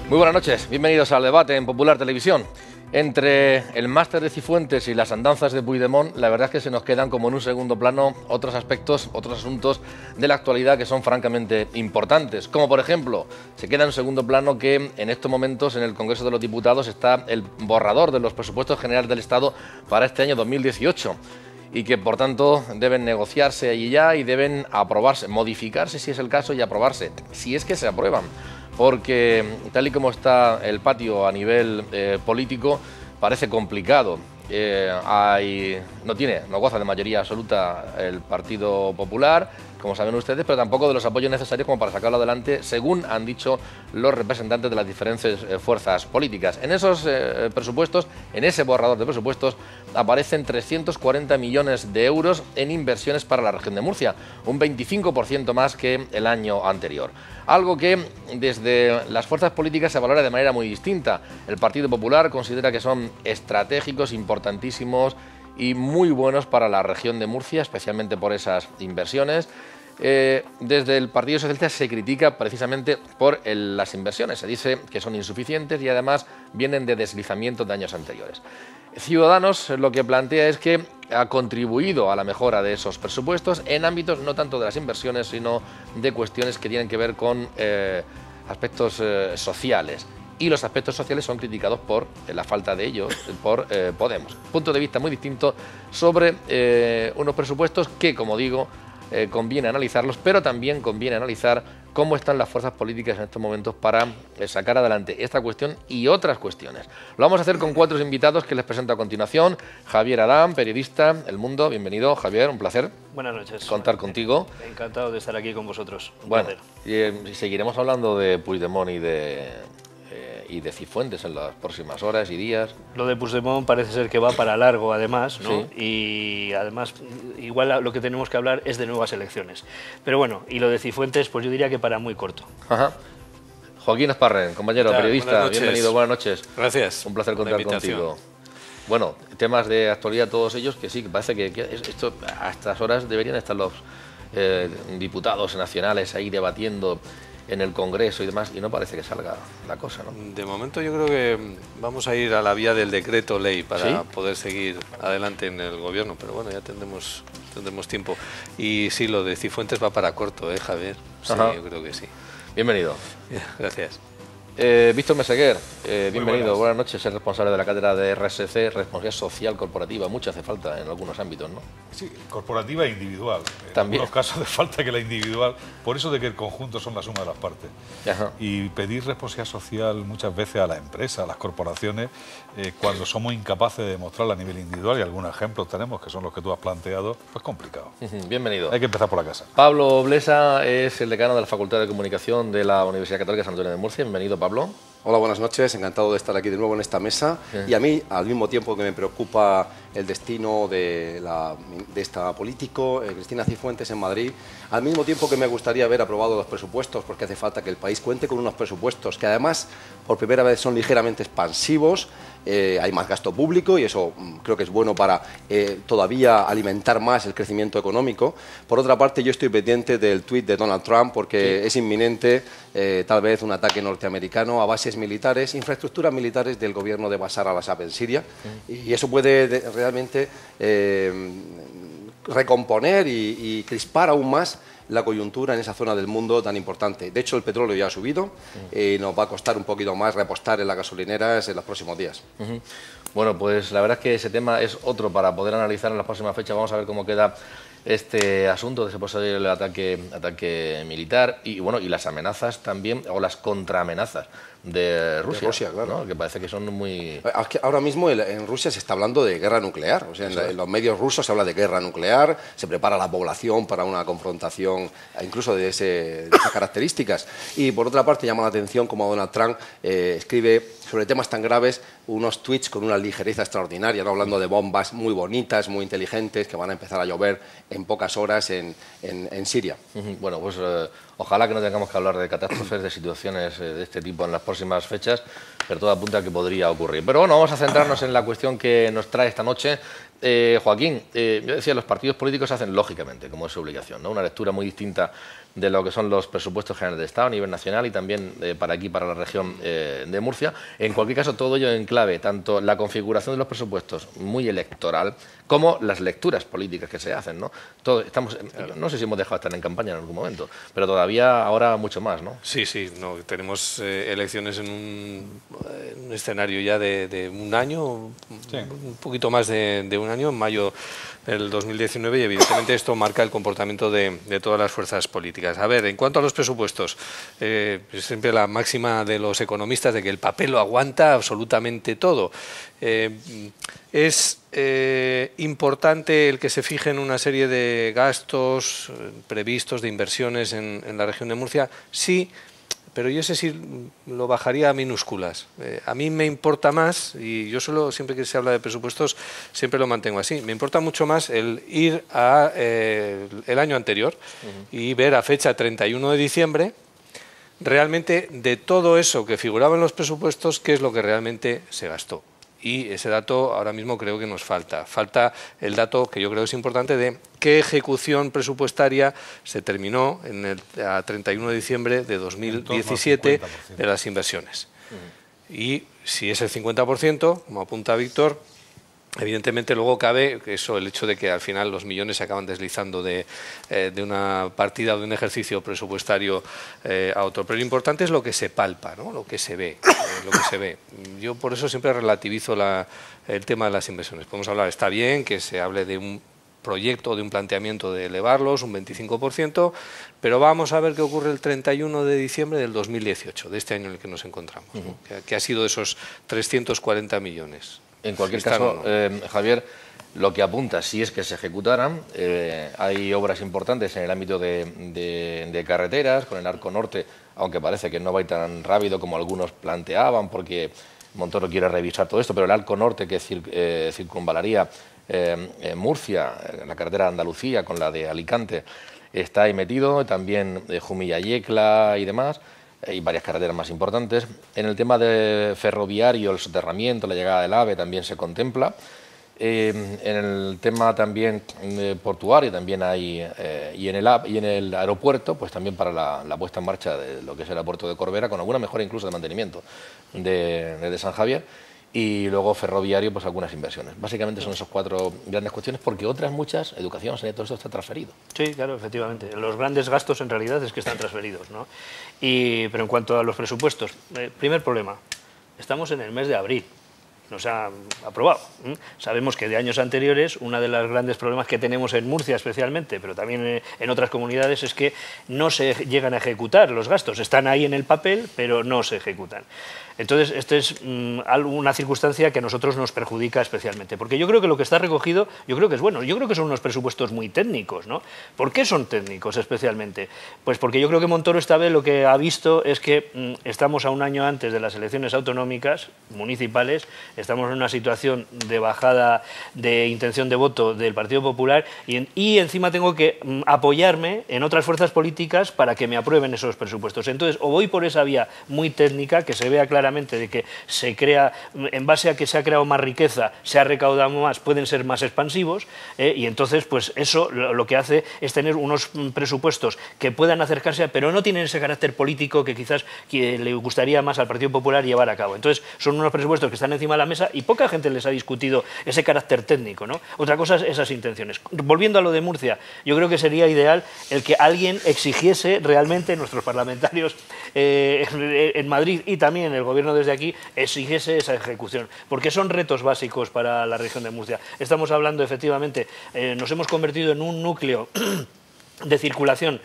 Muy buenas noches, bienvenidos al debate en Popular Televisión. Entre el máster de Cifuentes y las andanzas de Puigdemont, la verdad es que se nos quedan como en un segundo plano otros aspectos, otros asuntos de la actualidad que son francamente importantes. Como por ejemplo, se queda en segundo plano que en estos momentos en el Congreso de los Diputados está el borrador de los presupuestos generales del Estado para este año 2018. Y que por tanto deben negociarse allí ya y deben aprobarse, modificarse si es el caso y aprobarse, si es que se aprueban. Porque tal y como está el patio a nivel político, parece complicado. No goza de mayoría absoluta el Partido Popular, como saben ustedes, pero tampoco de los apoyos necesarios como para sacarlo adelante, según han dicho los representantes de las diferentes fuerzas políticas. En esos presupuestos, en ese borrador de presupuestos, aparecen 340 millones de euros en inversiones para la región de Murcia, un 25% más que el año anterior. Algo que desde las fuerzas políticas se valora de manera muy distinta. El Partido Popular considera que son estratégicos, importantísimos y muy buenos para la región de Murcia, especialmente por esas inversiones. Desde el Partido Socialista se critica precisamente por las inversiones. Se dice que son insuficientes y además vienen de deslizamientos de años anteriores. Ciudadanos lo que plantea es que ha contribuido a la mejora de esos presupuestos en ámbitos no tanto de las inversiones, sino de cuestiones que tienen que ver con aspectos sociales. Y los aspectos sociales son criticados por la falta de ellos, por Podemos. Punto de vista muy distinto sobre unos presupuestos que, como digo, conviene analizarlos, pero también conviene analizar cómo están las fuerzas políticas en estos momentos para sacar adelante esta cuestión y otras cuestiones. Lo vamos a hacer con 4 invitados que les presento a continuación. Javier Adán, periodista, El Mundo. Bienvenido, Javier, un placer. Buenas noches. Contar contigo. Encantado de estar aquí con vosotros. Bueno, seguiremos hablando de Puigdemont y de Cifuentes en las próximas horas y días. Lo de Puigdemont parece ser que va para largo, además, ¿no? Sí. Y además, igual lo que tenemos que hablar es de nuevas elecciones. Pero bueno, y lo de Cifuentes, pues yo diría que para muy corto. Ajá. Joaquín Esparren, compañero, periodista, bienvenido, buenas noches. Gracias. Un placer contar contigo. Bueno, temas de actualidad todos ellos, que sí, que parece que esto a estas horas deberían estar los diputados nacionales ahí debatiendo en el Congreso y demás, y no parece que salga la cosa, ¿no? De momento yo creo que vamos a ir a la vía del decreto ley para poder seguir adelante en el gobierno, pero bueno, ya tendremos tiempo. Y sí, lo de Cifuentes va para corto, Javier? Sí, yo creo que sí. Bienvenido. Gracias. Víctor Meseguer, bienvenido, buenas noches, es responsable de la cátedra de RSC, responsabilidad social corporativa, mucho hace falta en algunos ámbitos, ¿no? Sí, corporativa e individual. También. En algunos casos hace falta que la individual, por eso de que el conjunto son la suma de las partes. Ajá. Y pedir responsabilidad social muchas veces a las empresas, a las corporaciones, cuando somos incapaces de demostrarla a nivel individual, y algunos ejemplos tenemos que son los que tú has planteado, pues complicado. Bienvenido. Hay que empezar por la casa. Pablo Blesa es el decano de la Facultad de Comunicación de la Universidad Católica de San Antonio de Murcia, bienvenido, Pablo. Hola, buenas noches, encantado de estar aquí de nuevo en esta mesa. Y a mí, al mismo tiempo que me preocupa el destino de esta político, Cristina Cifuentes en Madrid, al mismo tiempo que me gustaría haber aprobado los presupuestos, porque hace falta que el país cuente con unos presupuestos que además por primera vez son ligeramente expansivos, hay más gasto público y eso creo que es bueno para todavía alimentar más el crecimiento económico. Por otra parte, yo estoy pendiente del tuit de Donald Trump porque es inminente tal vez un ataque norteamericano a bases militares, infraestructuras militares del gobierno de Bashar al-Assad en Siria, y eso puede realmente recomponer y crispar aún más la coyuntura en esa zona del mundo tan importante. De hecho, el petróleo ya ha subido y nos va a costar un poquito más repostar en las gasolineras en los próximos días. Bueno, pues la verdad es que ese tema es otro para poder analizar en las próximas fechas. Vamos a ver cómo queda este asunto de ese posible ataque militar y bueno, y las amenazas también, o las contraamenazas de Rusia, de Rusia, claro, ¿no? Que parece que son muy... Ahora mismo en Rusia se está hablando de guerra nuclear, o sea, en los medios rusos se habla de guerra nuclear, se prepara la población para una confrontación incluso de esas características. Y por otra parte llama la atención como Donald Trump escribe sobre temas tan graves unos tweets con una ligereza extraordinaria, ¿no? Hablando de bombas muy bonitas, muy inteligentes, que van a empezar a llover en pocas horas en Siria. Bueno, pues Ojalá que no tengamos que hablar de catástrofes, de situaciones de este tipo en las próximas fechas, pero todo apunta a que podría ocurrir. Pero bueno, vamos a centrarnos en la cuestión que nos trae esta noche. Joaquín, yo decía, los partidos políticos hacen lógicamente, como es su obligación, ¿no?, una lectura muy distinta de lo que son los presupuestos generales de Estado a nivel nacional y también para aquí, para la región de Murcia. En cualquier caso, todo ello en clave, tanto la configuración de los presupuestos muy electoral como las lecturas políticas que se hacen, ¿no? No sé si hemos dejado de estar en campaña en algún momento, pero todavía ahora mucho más, ¿no? Sí, no, tenemos elecciones en un escenario ya de un año, un poquito más de un año, en mayo del 2019, y evidentemente esto marca el comportamiento de todas las fuerzas políticas. A ver, en cuanto a los presupuestos, siempre la máxima de los economistas de que el papel lo aguanta absolutamente todo. Es importante el que se fijen una serie de gastos previstos, de inversiones en la región de Murcia, sí, pero yo ese sí lo bajaría a minúsculas. A mí me importa más, y yo siempre que se habla de presupuestos, siempre lo mantengo así, me importa mucho más el ir a el año anterior y ver a fecha 31 de diciembre realmente de todo eso que figuraba en los presupuestos, qué es lo que realmente se gastó. Y ese dato ahora mismo creo que nos falta. Falta el dato que yo creo que es importante de qué ejecución presupuestaria se terminó a 31 de diciembre de 2017 de las inversiones. Y si es el 50%, como apunta Víctor, evidentemente luego cabe eso, el hecho de que al final los millones se acaban deslizando de una partida o de un ejercicio presupuestario a otro. Pero lo importante es lo que se palpa, ¿no?, lo que se ve. Yo por eso siempre relativizo el tema de las inversiones. Podemos hablar, está bien que se hable de un proyecto, de un planteamiento de elevarlos un 25%, pero vamos a ver qué ocurre el 31 de diciembre del 2018, de este año en el que nos encontramos, ¿no?, que ha sido esos 340 millones. En cualquier caso, Javier, lo que apunta, si es que se ejecutaran, hay obras importantes en el ámbito de carreteras, con el Arco Norte, aunque parece que no va a ir tan rápido como algunos planteaban, porque Montoro quiere revisar todo esto, pero el Arco Norte que circunvalaría Murcia, la carretera de Andalucía con la de Alicante, está ahí metido, también Jumilla-Yecla y demás. Hay varias carreteras más importantes. En el tema de ferroviario, el soterramiento, la llegada del AVE también se contempla. En el tema también portuario también hay, y en el aeropuerto, pues también para la puesta en marcha de lo que es el aeropuerto de Corbera, con alguna mejora incluso de mantenimiento de San Javier. Y luego ferroviario, pues algunas inversiones. Básicamente son esas cuatro grandes cuestiones, porque otras muchas, educación, sanidad, todo esto está transferido. Sí, claro, efectivamente. Los grandes gastos en realidad es que están transferidos, ¿no? Pero en cuanto a los presupuestos, primer problema, estamos en el mes de abril. Nos ha aprobado. Sabemos que de años anteriores uno de los grandes problemas que tenemos en Murcia especialmente, pero también en otras comunidades, es que no se llegan a ejecutar los gastos. Están ahí en el papel, pero no se ejecutan. Entonces, esta es una circunstancia que a nosotros nos perjudica especialmente, porque yo creo que lo que está recogido, yo creo que es bueno, yo creo que son unos presupuestos muy técnicos, ¿no? ¿Por qué son técnicos especialmente? Pues porque yo creo que Montoro esta vez lo que ha visto es que estamos a un año antes de las elecciones autonómicas, municipales, estamos en una situación de bajada de intención de voto del Partido Popular y encima tengo que apoyarme en otras fuerzas políticas para que me aprueben esos presupuestos. Entonces, o voy por esa vía muy técnica, que se vea claramente de que se crea, en base a que se ha creado más riqueza, se ha recaudado más, pueden ser más expansivos, y entonces pues eso lo que hace es tener unos presupuestos que puedan acercarse, pero no tienen ese carácter político que quizás le gustaría más al Partido Popular llevar a cabo. Entonces son unos presupuestos que están encima de la mesa y poca gente les ha discutido ese carácter técnico, ¿no? Otra cosa es esas intenciones. Volviendo a lo de Murcia, yo creo que sería ideal el que alguien exigiese realmente, nuestros parlamentarios en Madrid y también el gobierno desde aquí, exigiese esa ejecución, porque son retos básicos para la región de Murcia. Estamos hablando, efectivamente, nos hemos convertido en un núcleo de circulación,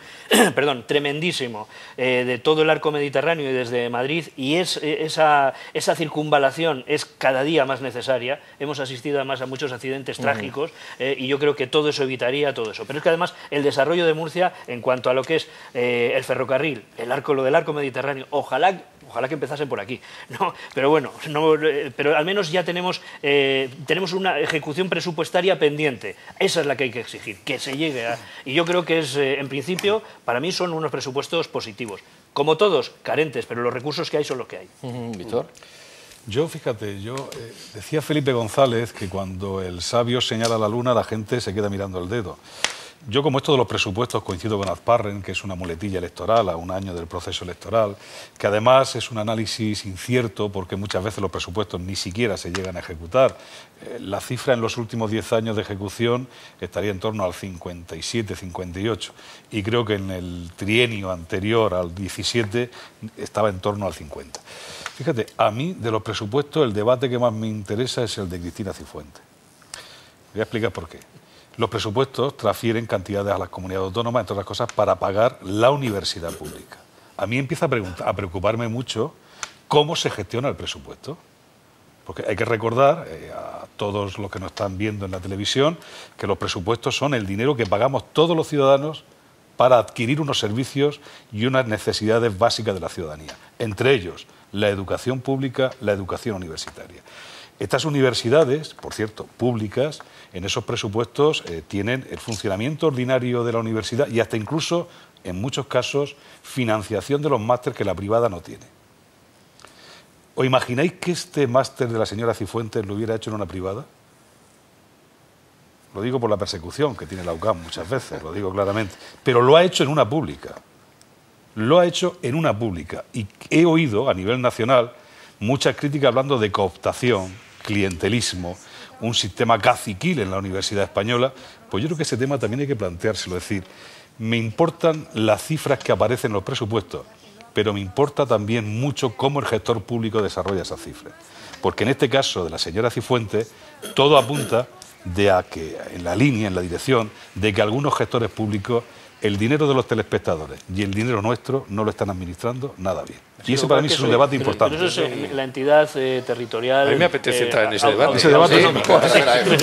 perdón, tremendísimo, de todo el arco mediterráneo y desde Madrid, y esa circunvalación es cada día más necesaria. Hemos asistido además a muchos accidentes trágicos, y yo creo que todo eso evitaría todo eso. Pero es que además el desarrollo de Murcia, en cuanto a lo que es el ferrocarril, lo del arco mediterráneo, ojalá Ojalá que empezasen por aquí. No, pero bueno, pero al menos ya tenemos una ejecución presupuestaria pendiente. Esa es la que hay que exigir, que se llegue a... Y yo creo que es, en principio, para mí son unos presupuestos positivos. Como todos, carentes, pero los recursos que hay son los que hay. Víctor. Yo, fíjate, decía Felipe González que cuando el sabio señala la luna, la gente se queda mirando el dedo. Yo, como esto de los presupuestos, coincido con Azparren, que es una muletilla electoral a un año del proceso electoral, que además es un análisis incierto porque muchas veces los presupuestos ni siquiera se llegan a ejecutar. La cifra en los últimos 10 años de ejecución estaría en torno al 57-58 y creo que en el trienio anterior al 17 estaba en torno al 50. Fíjate, a mí de los presupuestos el debate que más me interesa es el de Cristina Cifuentes. Voy a explicar por qué. Los presupuestos transfieren cantidades a las comunidades autónomas, entre otras cosas, para pagar la universidad pública. A mí empieza a preocuparme mucho cómo se gestiona el presupuesto. Porque hay que recordar a todos los que nos están viendo en la televisión que los presupuestos son el dinero que pagamos todos los ciudadanos para adquirir unos servicios y unas necesidades básicas de la ciudadanía. Entre ellos, la educación pública, la educación universitaria. Estas universidades, por cierto, públicas, en esos presupuestos tienen el funcionamiento ordinario de la universidad y hasta incluso, en muchos casos, financiación de los másteres que la privada no tiene. ¿Os imagináis que este máster de la señora Cifuentes lo hubiera hecho en una privada? Lo digo por la persecución que tiene la UCAM muchas veces, lo digo claramente. Pero lo ha hecho en una pública. Lo ha hecho en una pública. Y he oído a nivel nacional muchas críticas hablando de cooptación, clientelismo, un sistema caciquil en la Universidad Española. Pues yo creo que ese tema también hay que planteárselo. Es decir, me importan las cifras que aparecen en los presupuestos, pero me importa también mucho cómo el gestor público desarrolla esas cifras. Porque en este caso de la señora Cifuentes, todo apunta a que, en la línea, en la dirección, de que algunos gestores públicos el dinero de los telespectadores y el dinero nuestro no lo están administrando nada bien. Y ese para mí es un debate importante. Pero eso es la entidad territorial... A mí me apetece entrar en ese debate. Ese debate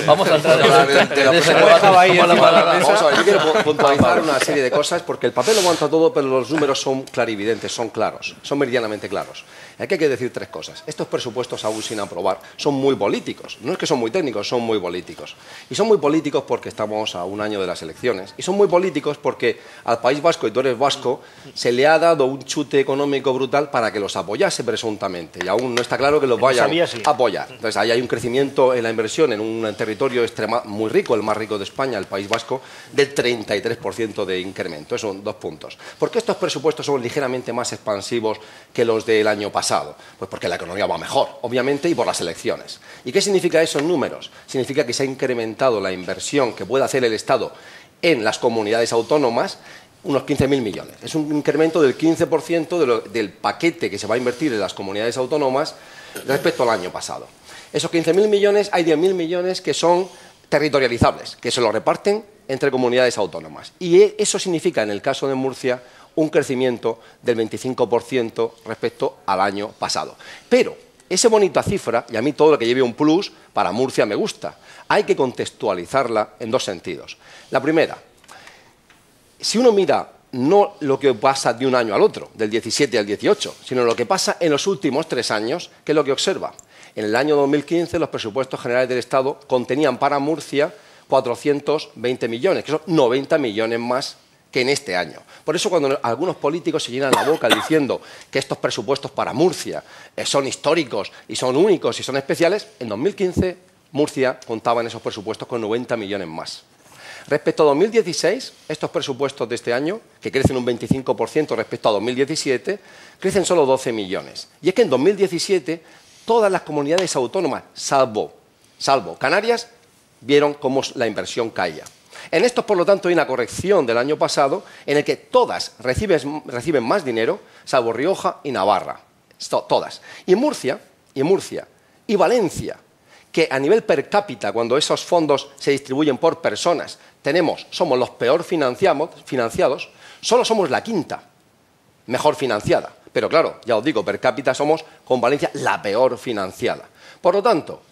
Vamos a entrar en ese debate. Vamos a ver, yo quiero puntualizar una serie de cosas porque el papel lo aguanta todo, pero los números son clarividentes, son claros, son meridianamente claros. Y aquí hay que decir tres cosas. Estos presupuestos aún sin aprobar son muy políticos. No es que son muy técnicos, son muy políticos. Y son muy políticos porque estamos a un año de las elecciones. Y son muy políticos porque al País Vasco, y tú eres vasco, se le ha dado un chute económico brutal para que los apoyase presuntamente. Y aún no está claro que los vayan a apoyar. Entonces ahí hay un crecimiento en la inversión en un territorio muy rico, el más rico de España, el País Vasco, del 33% de incremento. Esos son 2 puntos. ¿Por qué estos presupuestos son ligeramente más expansivos que los del año pasado? Pues porque la economía va mejor, obviamente, y por las elecciones. ¿Y qué significa eso en números? Significa que se ha incrementado la inversión que puede hacer el Estado en las comunidades autónomas unos 15.000 millones. Es un incremento del 15% del paquete que se va a invertir en las comunidades autónomas respecto al año pasado. Esos 15.000 millones, hay 10.000 millones que son territorializables, que se lo reparten entre comunidades autónomas. Y eso significa, en el caso de Murcia, un crecimiento del 25% respecto al año pasado. Pero esa bonita cifra, y a mí todo lo que lleve un plus, para Murcia me gusta, hay que contextualizarla en 2 sentidos. La primera, si uno mira no lo que pasa de un año al otro, del 17 al 18, sino lo que pasa en los últimos 3 años, ¿qué es lo que observa? En el año 2015 los presupuestos generales del Estado contenían para Murcia 420 millones, que son 90 millones más que en este año. Por eso cuando algunos políticos se llenan la boca diciendo que estos presupuestos para Murcia son históricos y son únicos y son especiales, en 2015 Murcia contaba en esos presupuestos con 90 millones más. Respecto a 2016, estos presupuestos de este año, que crecen un 25% respecto a 2017, crecen solo 12 millones. Y es que en 2017 todas las comunidades autónomas, salvo Canarias, vieron cómo la inversión caía. En estos, por lo tanto, hay una corrección del año pasado en el que todas reciben más dinero, salvo Rioja y Navarra. Todas. Y Murcia y Valencia, que a nivel per cápita, cuando esos fondos se distribuyen por personas, somos los peor financiados, solo somos la 5ª mejor financiada. Pero claro, ya os digo, per cápita somos, con Valencia, la peor financiada. Por lo tanto,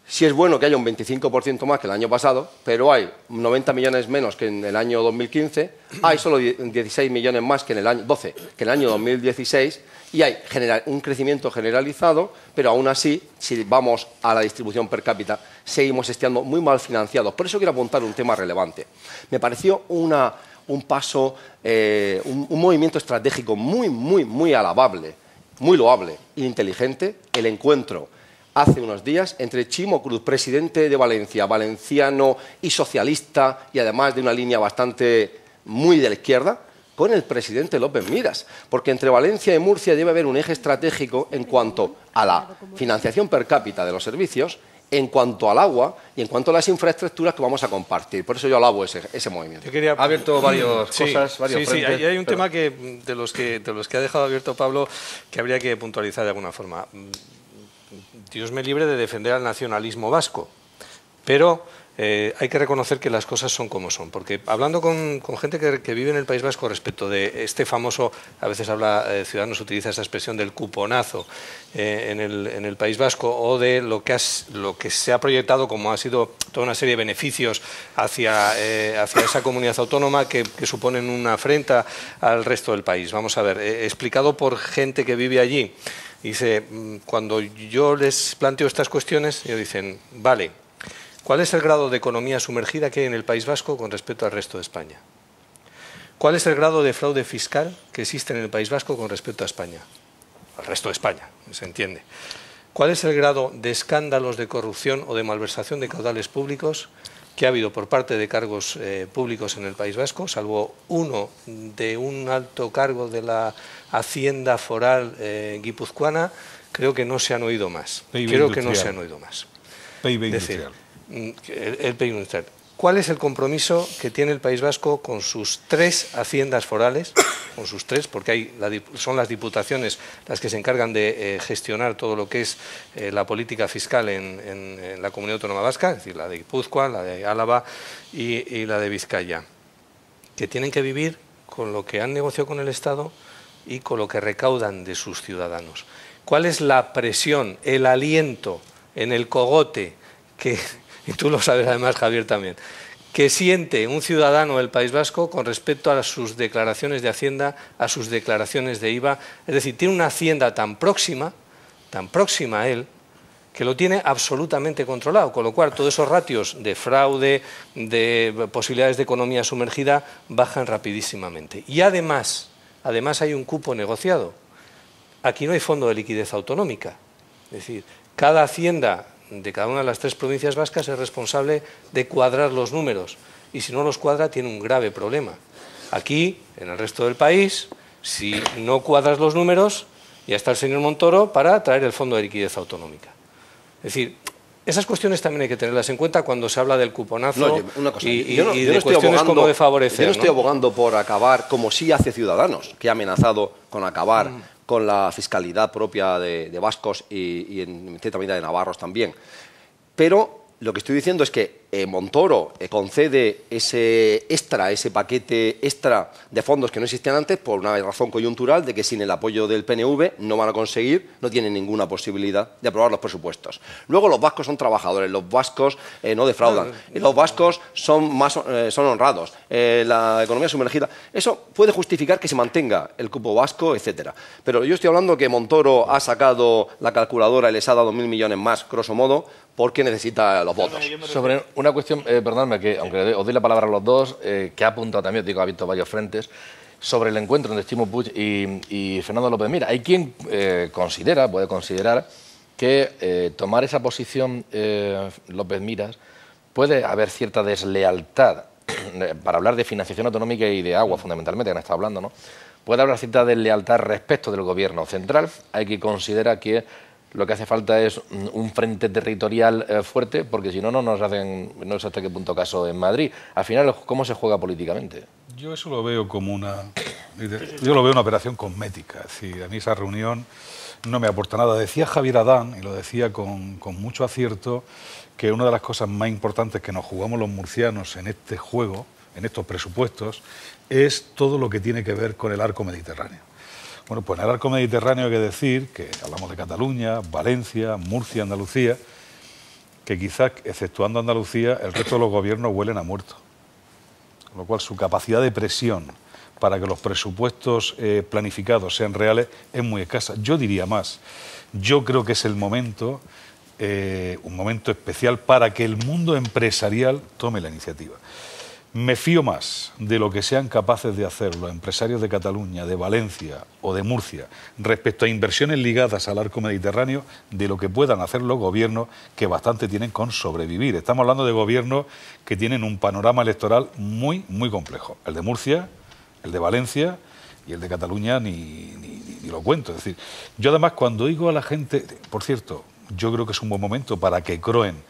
Sí es bueno que haya un 25% más que el año pasado, pero hay 90 millones menos que en el año 2015, hay solo 16 millones más que en el año 12, que en el año 2016, y hay un crecimiento generalizado, pero aún así, si vamos a la distribución per cápita, seguimos estando muy mal financiados. Por eso quiero apuntar un tema relevante. Me pareció un paso, un movimiento estratégico muy alabable, muy loable e inteligente, el encuentro hace unos días entre Chimo Cruz, presidente de Valencia, valenciano y socialista, y además de una línea bastante muy de la izquierda, con el presidente López Miras, porque entre Valencia y Murcia debe haber un eje estratégico en cuanto a la financiación per cápita de los servicios, en cuanto al agua y en cuanto a las infraestructuras que vamos a compartir. Por eso yo alabo ese movimiento. Ha abierto varias cosas, varios frentes. Sí, hay un tema de los que ha dejado abierto Pablo que habría que puntualizar de alguna forma. Dios me libre de defender al nacionalismo vasco, pero hay que reconocer que las cosas son como son, porque hablando con gente que vive en el País Vasco respecto de este famoso, a veces Ciudadanos utiliza esa expresión del cuponazo en el País Vasco, o de lo que se ha proyectado como ha sido toda una serie de beneficios hacia esa comunidad autónoma que suponen una afrenta al resto del país. Vamos a ver, explicado por gente que vive allí. Dice, cuando yo les planteo estas cuestiones, ellos dicen, vale, ¿cuál es el grado de economía sumergida que hay en el País Vasco con respecto al resto de España? ¿Cuál es el grado de fraude fiscal que existe en el País Vasco con respecto a España? Al resto de España, se entiende. ¿Cuál es el grado de escándalos de corrupción o de malversación de caudales públicos que ha habido por parte de cargos públicos en el País Vasco, salvo uno de un alto cargo de la Hacienda Foral guipuzcoana? Creo que no se han oído más. Creo que no se han oído más. PIB industrial. El PIB industrial. ¿Cuál es el compromiso que tiene el País Vasco con sus 3 haciendas forales? Con sus 3, porque son las diputaciones las que se encargan de gestionar todo lo que es la política fiscal en la Comunidad Autónoma Vasca, es decir, la de Guipúzcoa, la de Álava y la de Vizcaya, que tienen que vivir con lo que han negociado con el Estado y con lo que recaudan de sus ciudadanos. ¿Cuál es la presión, el aliento en el cogote que... y tú lo sabes además, Javier, también, que siente un ciudadano del País Vasco con respecto a sus declaraciones de Hacienda, a sus declaraciones de IVA? Es decir, tiene una Hacienda tan próxima a él, que lo tiene absolutamente controlado, con lo cual todos esos ratios de fraude, de posibilidades de economía sumergida, bajan rapidísimamente. Y además hay un cupo negociado. Aquí no hay fondo de liquidez autonómica. Es decir, cada hacienda de cada una de las 3 provincias vascas es responsable de cuadrar los números, y si no los cuadra tiene un grave problema. Aquí, en el resto del país, si no cuadras los números, ya está el señor Montoro para traer el fondo de liquidez autonómica. Es decir, esas cuestiones también hay que tenerlas en cuenta cuando se habla del cuponazo y de cuestiones como de favorecer. Yo no estoy abogando por acabar, como sí hace Ciudadanos, que ha amenazado con acabar con la fiscalidad propia de vascos y en cierta medida de navarros también. Pero lo que estoy diciendo es que Montoro concede ese paquete extra de fondos que no existían antes por una razón coyuntural de que sin el apoyo del PNV no van a conseguir, no tienen ninguna posibilidad de aprobar los presupuestos. Luego los vascos son trabajadores, los vascos no defraudan, los vascos son honrados, la economía sumergida. Eso puede justificar que se mantenga el cupo vasco, etcétera. Pero yo estoy hablando que Montoro ha sacado la calculadora y les ha dado 1.000 millones más, grosso modo, porque necesita los votos. Sobre una cuestión, perdóname, que aunque os doy la palabra a los dos, que ha apuntado también, digo, ha visto varios frentes, sobre el encuentro entre Chimo Puig y Fernando López Miras. Hay quien puede considerar que tomar esa posición López Miras puede haber cierta deslealtad, para hablar de financiación autonómica y de agua, fundamentalmente, que han estado hablando, ¿no? Puede haber cierta deslealtad respecto del gobierno central. Hay quien considera que lo que hace falta es un frente territorial fuerte, porque si no, no sé hasta qué punto caso en Madrid. Al final, ¿cómo se juega políticamente? Yo eso lo veo como una operación cosmética. Es decir, a mí esa reunión no me aporta nada. Decía Javier Adán, y lo decía con mucho acierto, que una de las cosas más importantes que nos jugamos los murcianos en este juego, en estos presupuestos, es todo lo que tiene que ver con el arco mediterráneo. Bueno, pues en el arco mediterráneo hay que decir que hablamos de Cataluña, Valencia, Murcia, Andalucía, que quizás, exceptuando Andalucía, el resto de los gobiernos huelen a muerto. Con lo cual, su capacidad de presión para que los presupuestos planificados sean reales es muy escasa. Yo diría más, yo creo que es el momento, un momento especial para que el mundo empresarial tome la iniciativa. Me fío más de lo que sean capaces de hacer los empresarios de Cataluña, de Valencia o de Murcia respecto a inversiones ligadas al arco mediterráneo de lo que puedan hacer los gobiernos, que bastante tienen con sobrevivir. Estamos hablando de gobiernos que tienen un panorama electoral muy, muy complejo. El de Murcia, el de Valencia y el de Cataluña ni lo cuento. Es decir, yo además cuando oigo a la gente, por cierto, yo creo que es un buen momento para que CROEN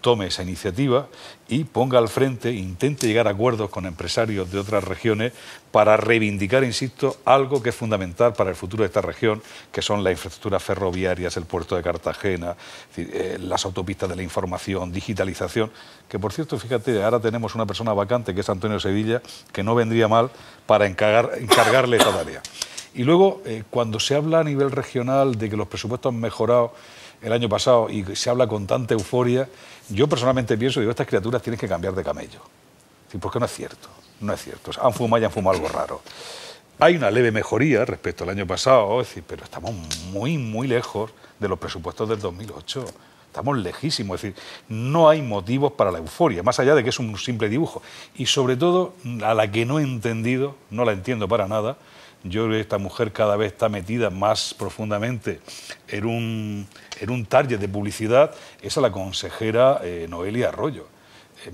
tome esa iniciativa y ponga al frente, intente llegar a acuerdos con empresarios de otras regiones para reivindicar, insisto, algo que es fundamental para el futuro de esta región, que son las infraestructuras ferroviarias, el puerto de Cartagena, es decir, las autopistas de la información, digitalización, que por cierto, fíjate, ahora tenemos una persona vacante que es Antonio Sevilla, que no vendría mal para encargarle esta tarea. Y luego, cuando se habla a nivel regional de que los presupuestos han mejorado el año pasado y se habla con tanta euforia, yo personalmente pienso, digo, estas criaturas tienen que cambiar de camello. Porque no es cierto, no es cierto. O sea, han fumado y han fumado algo raro. Hay una leve mejoría respecto al año pasado, es decir, pero estamos muy, muy lejos de los presupuestos del 2008. Estamos lejísimos, es decir, no hay motivos para la euforia, más allá de que es un simple dibujo. Y sobre todo, a la que no he entendido, no la entiendo para nada, yo creo que esta mujer cada vez está metida más profundamente en un target de publicidad, es a la consejera Noelia Arroyo.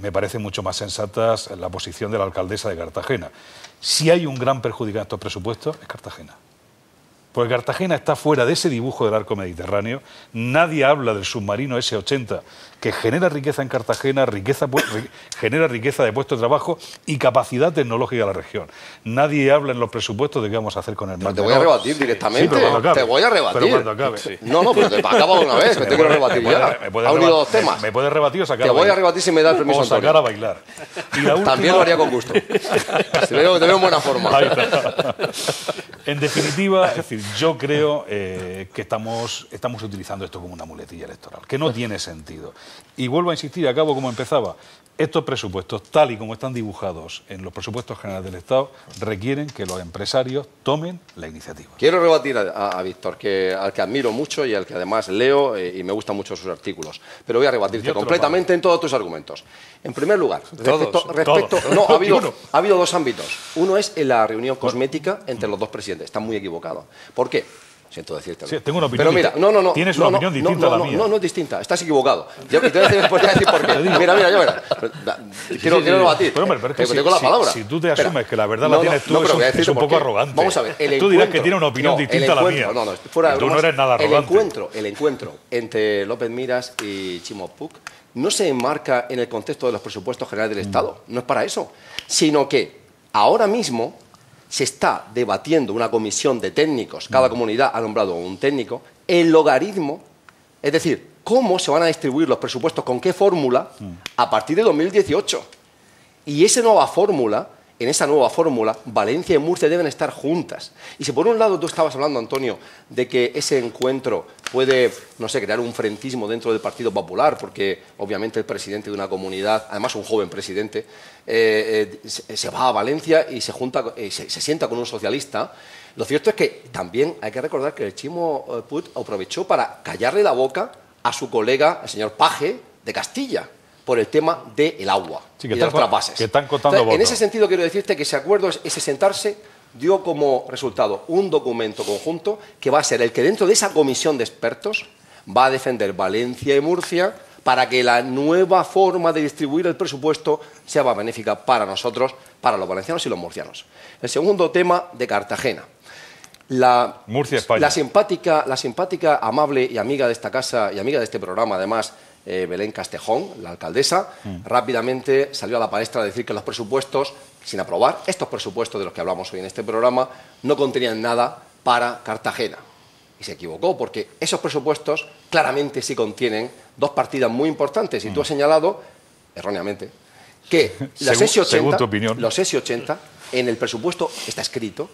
Me parece mucho más sensata la posición de la alcaldesa de Cartagena. Si hay un gran perjudicado en estos presupuestos, es Cartagena. Porque Cartagena está fuera de ese dibujo del arco mediterráneo. Nadie habla del submarino S-80, que genera riqueza en Cartagena, genera riqueza de puestos de trabajo y capacidad tecnológica de la región. Nadie habla en los presupuestos de qué vamos a hacer con el mar. Te voy a rebatir directamente. Sí, te voy a rebatir. Pero cuando acabe. Sí. No, pero te acabo de una vez, que te quiero rebatir ya. Ha unido dos temas. ¿Me puedes rebatir o sacar a bailar? Te voy a rebatir si me da el permiso, o sacar a bailar. Y la última... También lo haría con gusto. Te veo en buena forma. Ahí está. En definitiva, es decir, yo creo que estamos utilizando esto como una muletilla electoral, que no tiene sentido. Y vuelvo a insistir, acabo como empezaba, estos presupuestos, tal y como están dibujados en los presupuestos generales del Estado, requieren que los empresarios tomen la iniciativa. Quiero rebatir a Víctor, al que admiro mucho y al que además leo y me gustan mucho sus artículos, pero voy a rebatirte completamente en todos tus argumentos. En primer lugar, ha habido dos ámbitos. Uno es en la reunión cosmética entre los dos presidentes. Está muy equivocado. ¿Por qué? Siento decirte. Sí, tengo una opinión. Pero mira, tienes una opinión distinta a la mía. No es distinta. Estás equivocado. Yo te voy a decir por qué. Mira, ya verás. Quiero rebatir. Pero tengo la palabra. Si tú te asumes que la verdad la tienes tú, es un poco arrogante. Vamos a ver. Tú dirás que tiene una opinión distinta a la mía. Tú no eres nada arrogante. El encuentro entre López Miras y Ximo Puig no se enmarca en el contexto de los presupuestos generales del Estado. No es para eso. Sino que ahora mismo se está debatiendo una comisión de técnicos, cada comunidad ha nombrado un técnico, el logaritmo, es decir, cómo se van a distribuir los presupuestos, con qué fórmula, a partir de 2018. Y esa nueva fórmula, en esa nueva fórmula, Valencia y Murcia deben estar juntas. Y si por un lado tú estabas hablando, Antonio, de que ese encuentro puede, no sé, crear un frentismo dentro del Partido Popular, porque obviamente el presidente de una comunidad, además un joven presidente, se va a Valencia y se sienta con un socialista. Lo cierto es que también hay que recordar que el Ximo Puig aprovechó para callarle la boca a su colega, el señor Page, de Castilla, por el tema del agua y de los trasvases. Que están contando votos. En ese sentido quiero decirte que ese acuerdo, ese sentarse, dio como resultado un documento conjunto que va a ser el que dentro de esa comisión de expertos va a defender Valencia y Murcia para que la nueva forma de distribuir el presupuesto sea más benéfica para nosotros, para los valencianos y los murcianos. El segundo tema de Cartagena. Murcia, España. La simpática, amable y amiga de esta casa y amiga de este programa, además, Belén Castejón, la alcaldesa, rápidamente salió a la palestra a decir que los presupuestos, sin aprobar, estos presupuestos de los que hablamos hoy en este programa, no contenían nada para Cartagena. Y se equivocó, porque esos presupuestos claramente sí contienen dos partidas muy importantes. Y tú has señalado, erróneamente, que los S-80 en el presupuesto está escrito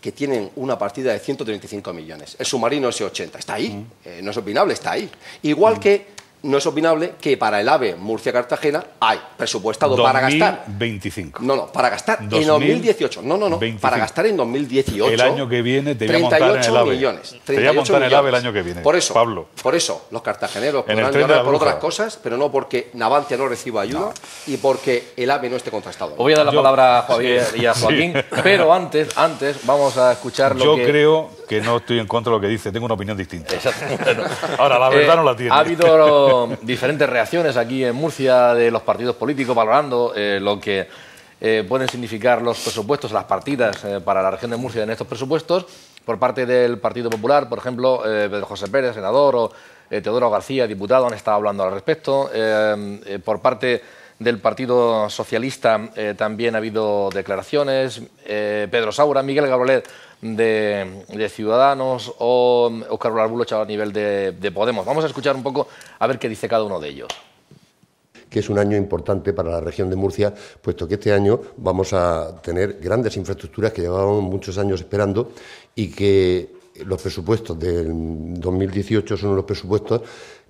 que tienen una partida de 135 millones. El submarino S-80 está ahí, no es opinable, está ahí. Igual que no es opinable que para el AVE Murcia-Cartagena hay presupuestado para gastar... 2025. No, para gastar en 2018. No, 25. Para gastar en 2018. El año que viene te voy a montar en el AVE. millones. Te voy a montar en el AVE el año que viene, por eso, Pablo. Por eso, los cartageneros podrán llorar por otras cosas, pero no porque Navantia no reciba ayuda y porque el AVE no esté contrastado. Os voy a dar la palabra a Javier y a Joaquín, pero antes vamos a escuchar lo que... Yo creo que no estoy en contra de lo que dice, tengo una opinión distinta. Bueno, ahora, la verdad no la tiene. Ha habido diferentes reacciones aquí en Murcia de los partidos políticos valorando lo que pueden significar los presupuestos, las partidas para la región de Murcia en estos presupuestos. Por parte del Partido Popular, por ejemplo, Pedro José Pérez, senador, o Teodoro García, diputado, han estado hablando al respecto. Por parte del Partido Socialista también ha habido declaraciones. Pedro Saura, Miguel Gabrolet de Ciudadanos o Óscar Arbulo a nivel de Podemos. Vamos a escuchar un poco a ver qué dice cada uno de ellos. Que es un año importante para la región de Murcia, puesto que este año vamos a tener grandes infraestructuras que llevábamos muchos años esperando y que los presupuestos del 2018 son unos presupuestos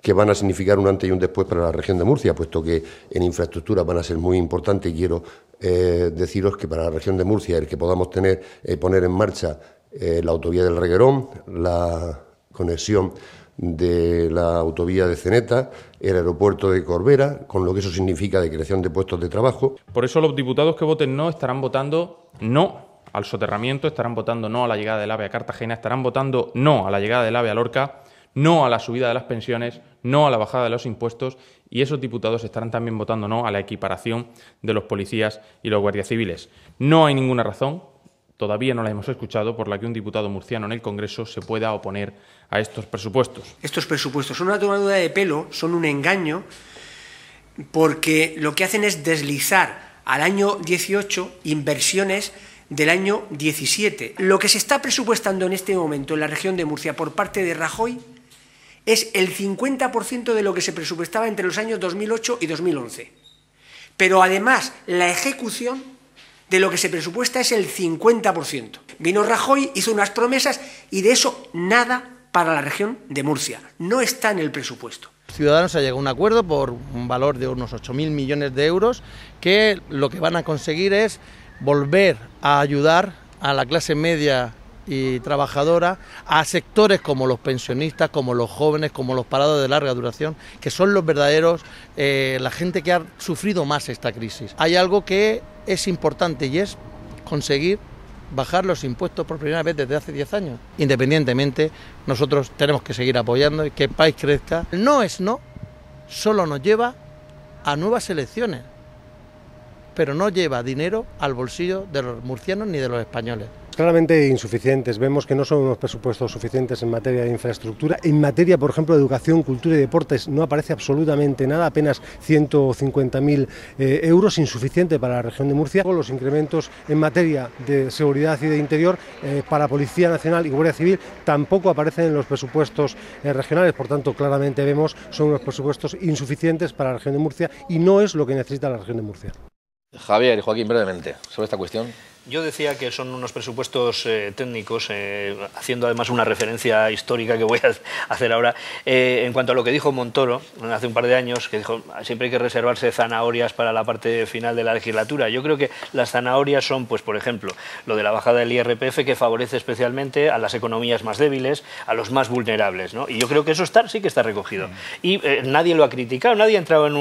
que van a significar un antes y un después para la región de Murcia, puesto que en infraestructura van a ser muy importantes y quiero deciros que para la región de Murcia el que podamos poner en marcha la autovía del Reguerón, la conexión de la autovía de Ceneta, el aeropuerto de Corbera, con lo que eso significa de creación de puestos de trabajo. Por eso los diputados que voten no estarán votando no al soterramiento, estarán votando no a la llegada del AVE a Cartagena, estarán votando no a la llegada del AVE a Lorca, no a la subida de las pensiones, no a la bajada de los impuestos, y esos diputados estarán también votando no a la equiparación de los policías y los guardias civiles. No hay ninguna razón, todavía no la hemos escuchado, por la que un diputado murciano en el Congreso se pueda oponer a estos presupuestos. Estos presupuestos son una tomadura de pelo, son un engaño, porque lo que hacen es deslizar al año 18 inversiones del año 17. Lo que se está presupuestando en este momento en la región de Murcia por parte de Rajoy es el 50% de lo que se presupuestaba entre los años 2008 y 2011. Pero además la ejecución de lo que se presupuesta es el 50%. Vino Rajoy, hizo unas promesas y de eso nada para la región de Murcia. No está en el presupuesto. Ciudadanos ha llegado a un acuerdo por un valor de unos 8.000 millones de euros que lo que van a conseguir es volver a ayudar a la clase media y trabajadora, a sectores como los pensionistas, como los jóvenes, como los parados de larga duración, que son los verdaderos, la gente que ha sufrido más esta crisis. Hay algo que es importante y es conseguir bajar los impuestos por primera vez desde hace 10 años. Independientemente, nosotros tenemos que seguir apoyando y que el país crezca. No es no, solo nos lleva a nuevas elecciones, pero no lleva dinero al bolsillo de los murcianos ni de los españoles. Claramente insuficientes. Vemos que no son unos presupuestos suficientes en materia de infraestructura. En materia, por ejemplo, de educación, cultura y deportes no aparece absolutamente nada, apenas 150.000 euros, insuficiente para la región de Murcia. Los incrementos en materia de seguridad y de interior para Policía Nacional y Guardia Civil tampoco aparecen en los presupuestos regionales, por tanto, claramente vemos son unos presupuestos insuficientes para la región de Murcia y no es lo que necesita la región de Murcia. Javier y Joaquín, brevemente, sobre esta cuestión. Yo decía que son unos presupuestos técnicos, haciendo además una referencia histórica que voy a hacer ahora, en cuanto a lo que dijo Montoro hace un par de años, que dijo siempre hay que reservarse zanahorias para la parte final de la legislatura. Yo creo que las zanahorias son, pues por ejemplo, lo de la bajada del IRPF, que favorece especialmente a las economías más débiles, a los más vulnerables, ¿no? Y yo creo que eso sí que está recogido. Y nadie lo ha criticado, nadie ha entrado en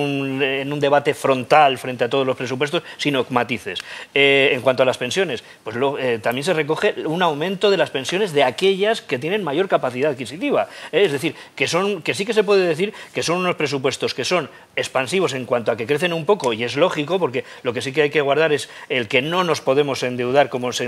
un debate frontal frente a todos los presupuestos, sino matices. En cuanto a las pensiones, pues también se recoge un aumento de las pensiones de aquellas que tienen mayor capacidad adquisitiva. Es decir, que sí que se puede decir que son unos presupuestos que son expansivos en cuanto a que crecen un poco, y es lógico, porque lo que sí que hay que guardar es el que no nos podemos endeudar como nos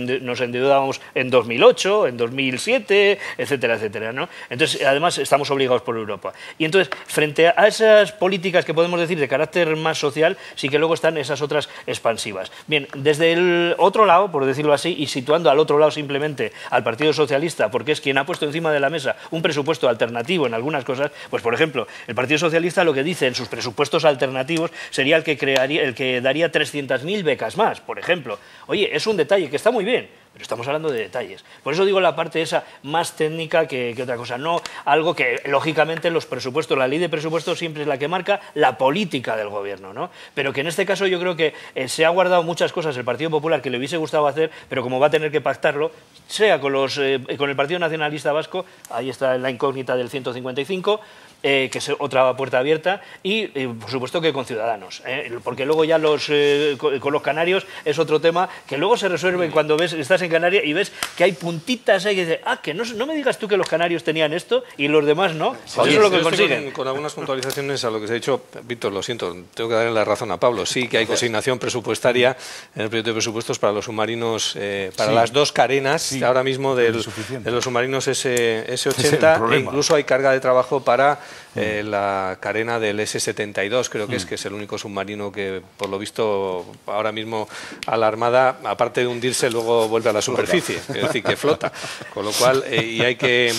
endeudábamos en 2008, en 2007, etcétera, etcétera, ¿no? Entonces, además, estamos obligados por Europa. Y entonces, frente a esas políticas que podemos decir de carácter más social, sí que luego están esas otras expansivas. Bien, desde el otro lado, por decirlo así, y situando al otro lado simplemente al Partido Socialista, porque es quien ha puesto encima de la mesa un presupuesto alternativo en algunas cosas, pues por ejemplo, el Partido Socialista lo que dice en sus presupuestos alternativos sería el que daría 300.000 becas más, por ejemplo. Oye, es un detalle que está muy bien, pero estamos hablando de detalles. Por eso digo la parte esa más técnica que otra cosa, no algo que lógicamente los presupuestos, la ley de presupuestos siempre es la que marca la política del gobierno, ¿no? Pero que en este caso yo creo que se ha guardado muchas cosas el Partido Popular que le hubiese gustado hacer, pero como va a tener que pactarlo, sea con el Partido Nacionalista Vasco, ahí está la incógnita del 155, que es otra puerta abierta, y por supuesto que con Ciudadanos, porque luego ya con los canarios es otro tema que luego se resuelve cuando estás en Canarias y ves que hay puntitas ahí que dices, que no me digas tú que los canarios tenían esto y los demás no. Eso es lo que consiguen. Con algunas puntualizaciones a lo que se ha dicho, Víctor, lo siento, tengo que darle la razón a Pablo. Sí que hay consignación presupuestaria en el proyecto de presupuestos para los submarinos, para las dos carenas ahora mismo de los submarinos S-80, e incluso hay carga de trabajo para la carena del S-72, creo que es el único submarino que, por lo visto, ahora mismo a la Armada, aparte de hundirse, luego vuelve a la superficie, es decir, que flota, con lo cual, y hay que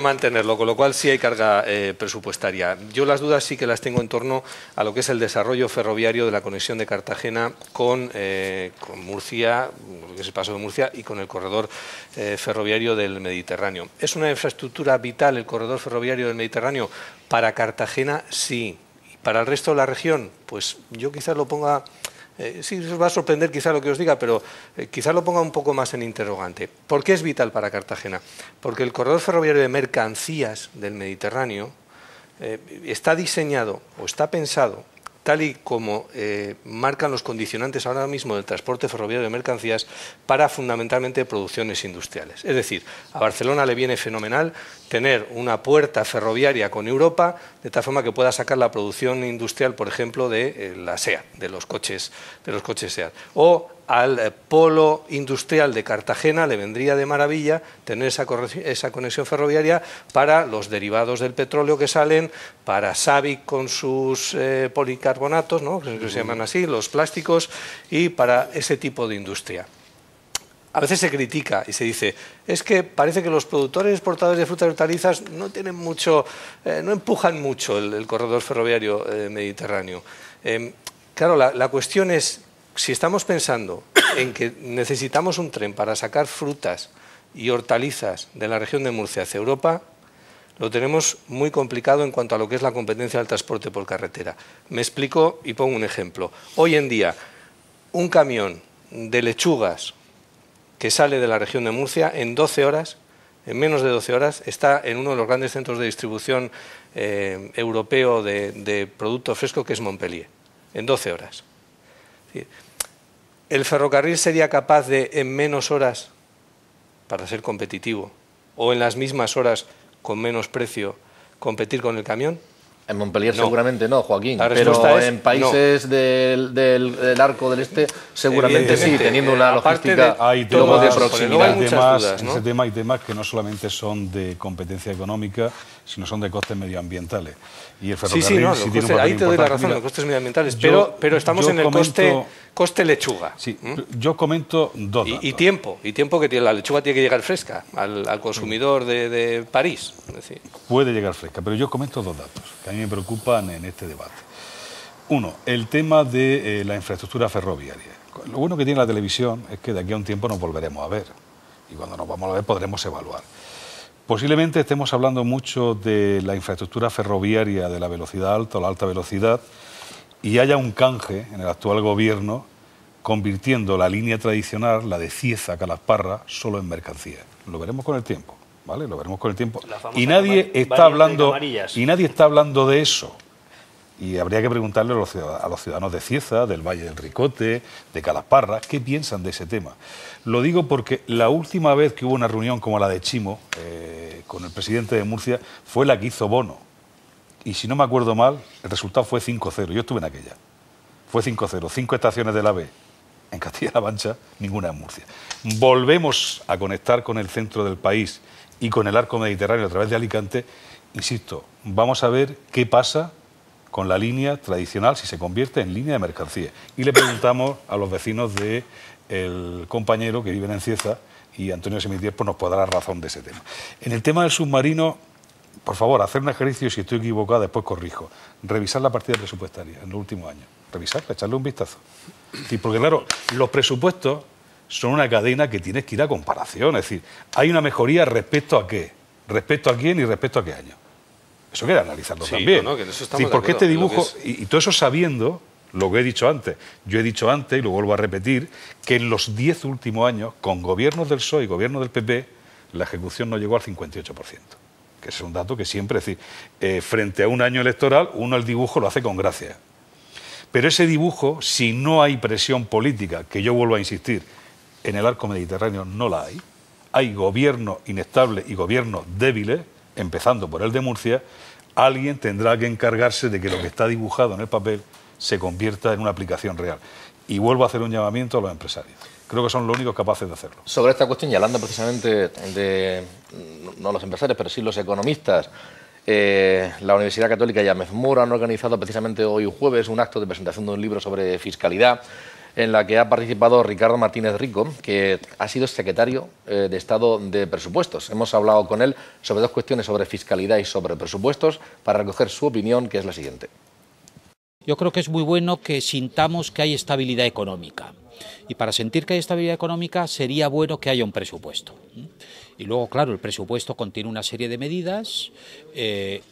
mantenerlo, con lo cual sí hay carga presupuestaria. Yo las dudas sí que las tengo en torno a lo que es el desarrollo ferroviario de la conexión de Cartagena con Murcia, lo que es el paso de Murcia, y con el corredor ferroviario del Mediterráneo. ¿Es una infraestructura vital el corredor ferroviario del Mediterráneo? Para Cartagena, sí. Para el resto de la región, pues yo quizás lo ponga, sí, os va a sorprender quizás lo que os diga, pero quizás lo ponga un poco más en interrogante. ¿Por qué es vital para Cartagena? Porque el corredor ferroviario de mercancías del Mediterráneo está diseñado o está pensado tal y como marcan los condicionantes ahora mismo del transporte ferroviario de mercancías para fundamentalmente producciones industriales. Es decir, a Barcelona le viene fenomenal tener una puerta ferroviaria con Europa, de tal forma que pueda sacar la producción industrial, por ejemplo, de la SEAT, de los coches SEAT. O al polo industrial de Cartagena le vendría de maravilla tener esa conexión ferroviaria para los derivados del petróleo que salen, para SABIC con sus policarbonatos, ¿no?, que se llaman así, los plásticos, y para ese tipo de industria. A veces se critica y se dice, es que parece que los productores exportadores de frutas y hortalizas no tienen mucho, no empujan mucho el corredor ferroviario mediterráneo. Claro, la cuestión es, si estamos pensando en que necesitamos un tren para sacar frutas y hortalizas de la región de Murcia hacia Europa, lo tenemos muy complicado en cuanto a lo que es la competencia del transporte por carretera. Me explico y pongo un ejemplo. Hoy en día, un camión de lechugas que sale de la región de Murcia en 12 horas, en menos de 12 horas, está en uno de los grandes centros de distribución europeo de productos frescos, que es Montpellier, en 12 horas. ¿El ferrocarril sería capaz de, en menos horas, para ser competitivo, o en las mismas horas, con menos precio, competir con el camión? En Montpellier seguramente no, Joaquín, pero en países del Arco del Este seguramente sí, teniendo una logística de proximidad. En ese tema hay temas que no solamente son de competencia económica, sino son de costes medioambientales. Y el ferrocarril tiene un papel ahí te doy la razón, los costes medioambientales, pero estamos en el coste lechuga. Sí, yo comento dos datos. Y tiempo que la lechuga tiene que llegar fresca al consumidor de París. Es decir. Puede llegar fresca, pero yo comento dos datos que a mí me preocupan en este debate. Uno, el tema de la infraestructura ferroviaria. Lo bueno que tiene la televisión es que de aquí a un tiempo nos volveremos a ver. Y cuando nos vamos a ver podremos evaluar. Posiblemente estemos hablando mucho de la infraestructura ferroviaria de la velocidad alta o la alta velocidad y haya un canje en el actual gobierno convirtiendo la línea tradicional, la de Cieza a Calasparra, solo en mercancías. Lo veremos con el tiempo, ¿vale? Lo veremos con el tiempo. Y nadie está hablando de eso. Y habría que preguntarle a los ciudadanos de Cieza, del Valle del Ricote, de Calasparra, qué piensan de ese tema. Lo digo porque la última vez que hubo una reunión como la de Chimo, con el presidente de Murcia, fue la que hizo Bono. Y si no me acuerdo mal, el resultado fue 5-0. Yo estuve en aquella. Fue 5-0. 5 estaciones de la AVE en Castilla-La Mancha, ninguna en Murcia. Volvemos a conectar con el centro del país y con el arco mediterráneo a través de Alicante. Insisto, vamos a ver qué pasa con la línea tradicional si se convierte en línea de mercancía. Y le preguntamos a los vecinos del compañero que viven en Cieza, y Antonio Semitier pues nos puede dar la razón de ese tema. En el tema del submarino, por favor, hacer un ejercicio, y si estoy equivocado después corrijo, revisar la partida presupuestaria en los últimos años, revisarla, echarle un vistazo. Sí, porque claro, los presupuestos son una cadena que tienes que ir a comparación. Es decir, hay una mejoría respecto a qué, respecto a quién y respecto a qué año. Eso hay que analizarlo también. No, que en eso estamos de porque acuerdo, este dibujo, es... y todo eso sabiendo lo que he dicho antes. Yo he dicho antes, y lo vuelvo a repetir, que en los 10 últimos años, con gobiernos del PSOE y gobiernos del PP, la ejecución no llegó al 58%. Que es un dato que siempre, es decir, frente a un año electoral, uno el dibujo lo hace con gracia. Pero ese dibujo, si no hay presión política, que yo vuelvo a insistir, en el arco mediterráneo no la hay, hay gobiernos inestables y gobiernos débiles, empezando por el de Murcia, alguien tendrá que encargarse de que lo que está dibujado en el papel se convierta en una aplicación real. Y vuelvo a hacer un llamamiento a los empresarios. Creo que son los únicos capaces de hacerlo. Sobre esta cuestión, y hablando precisamente de, no los empresarios, pero sí los economistas, la Universidad Católica y AMEFMUR han organizado precisamente hoy jueves un acto de presentación de un libro sobre fiscalidad, en la que ha participado Ricardo Martínez Rico, que ha sido secretario de Estado de Presupuestos. Hemos hablado con él sobre dos cuestiones, sobre fiscalidad y sobre presupuestos, para recoger su opinión, que es la siguiente. Yo creo que es muy bueno que sintamos que hay estabilidad económica. Y para sentir que hay estabilidad económica sería bueno que haya un presupuesto. Y luego, claro, el presupuesto contiene una serie de medidas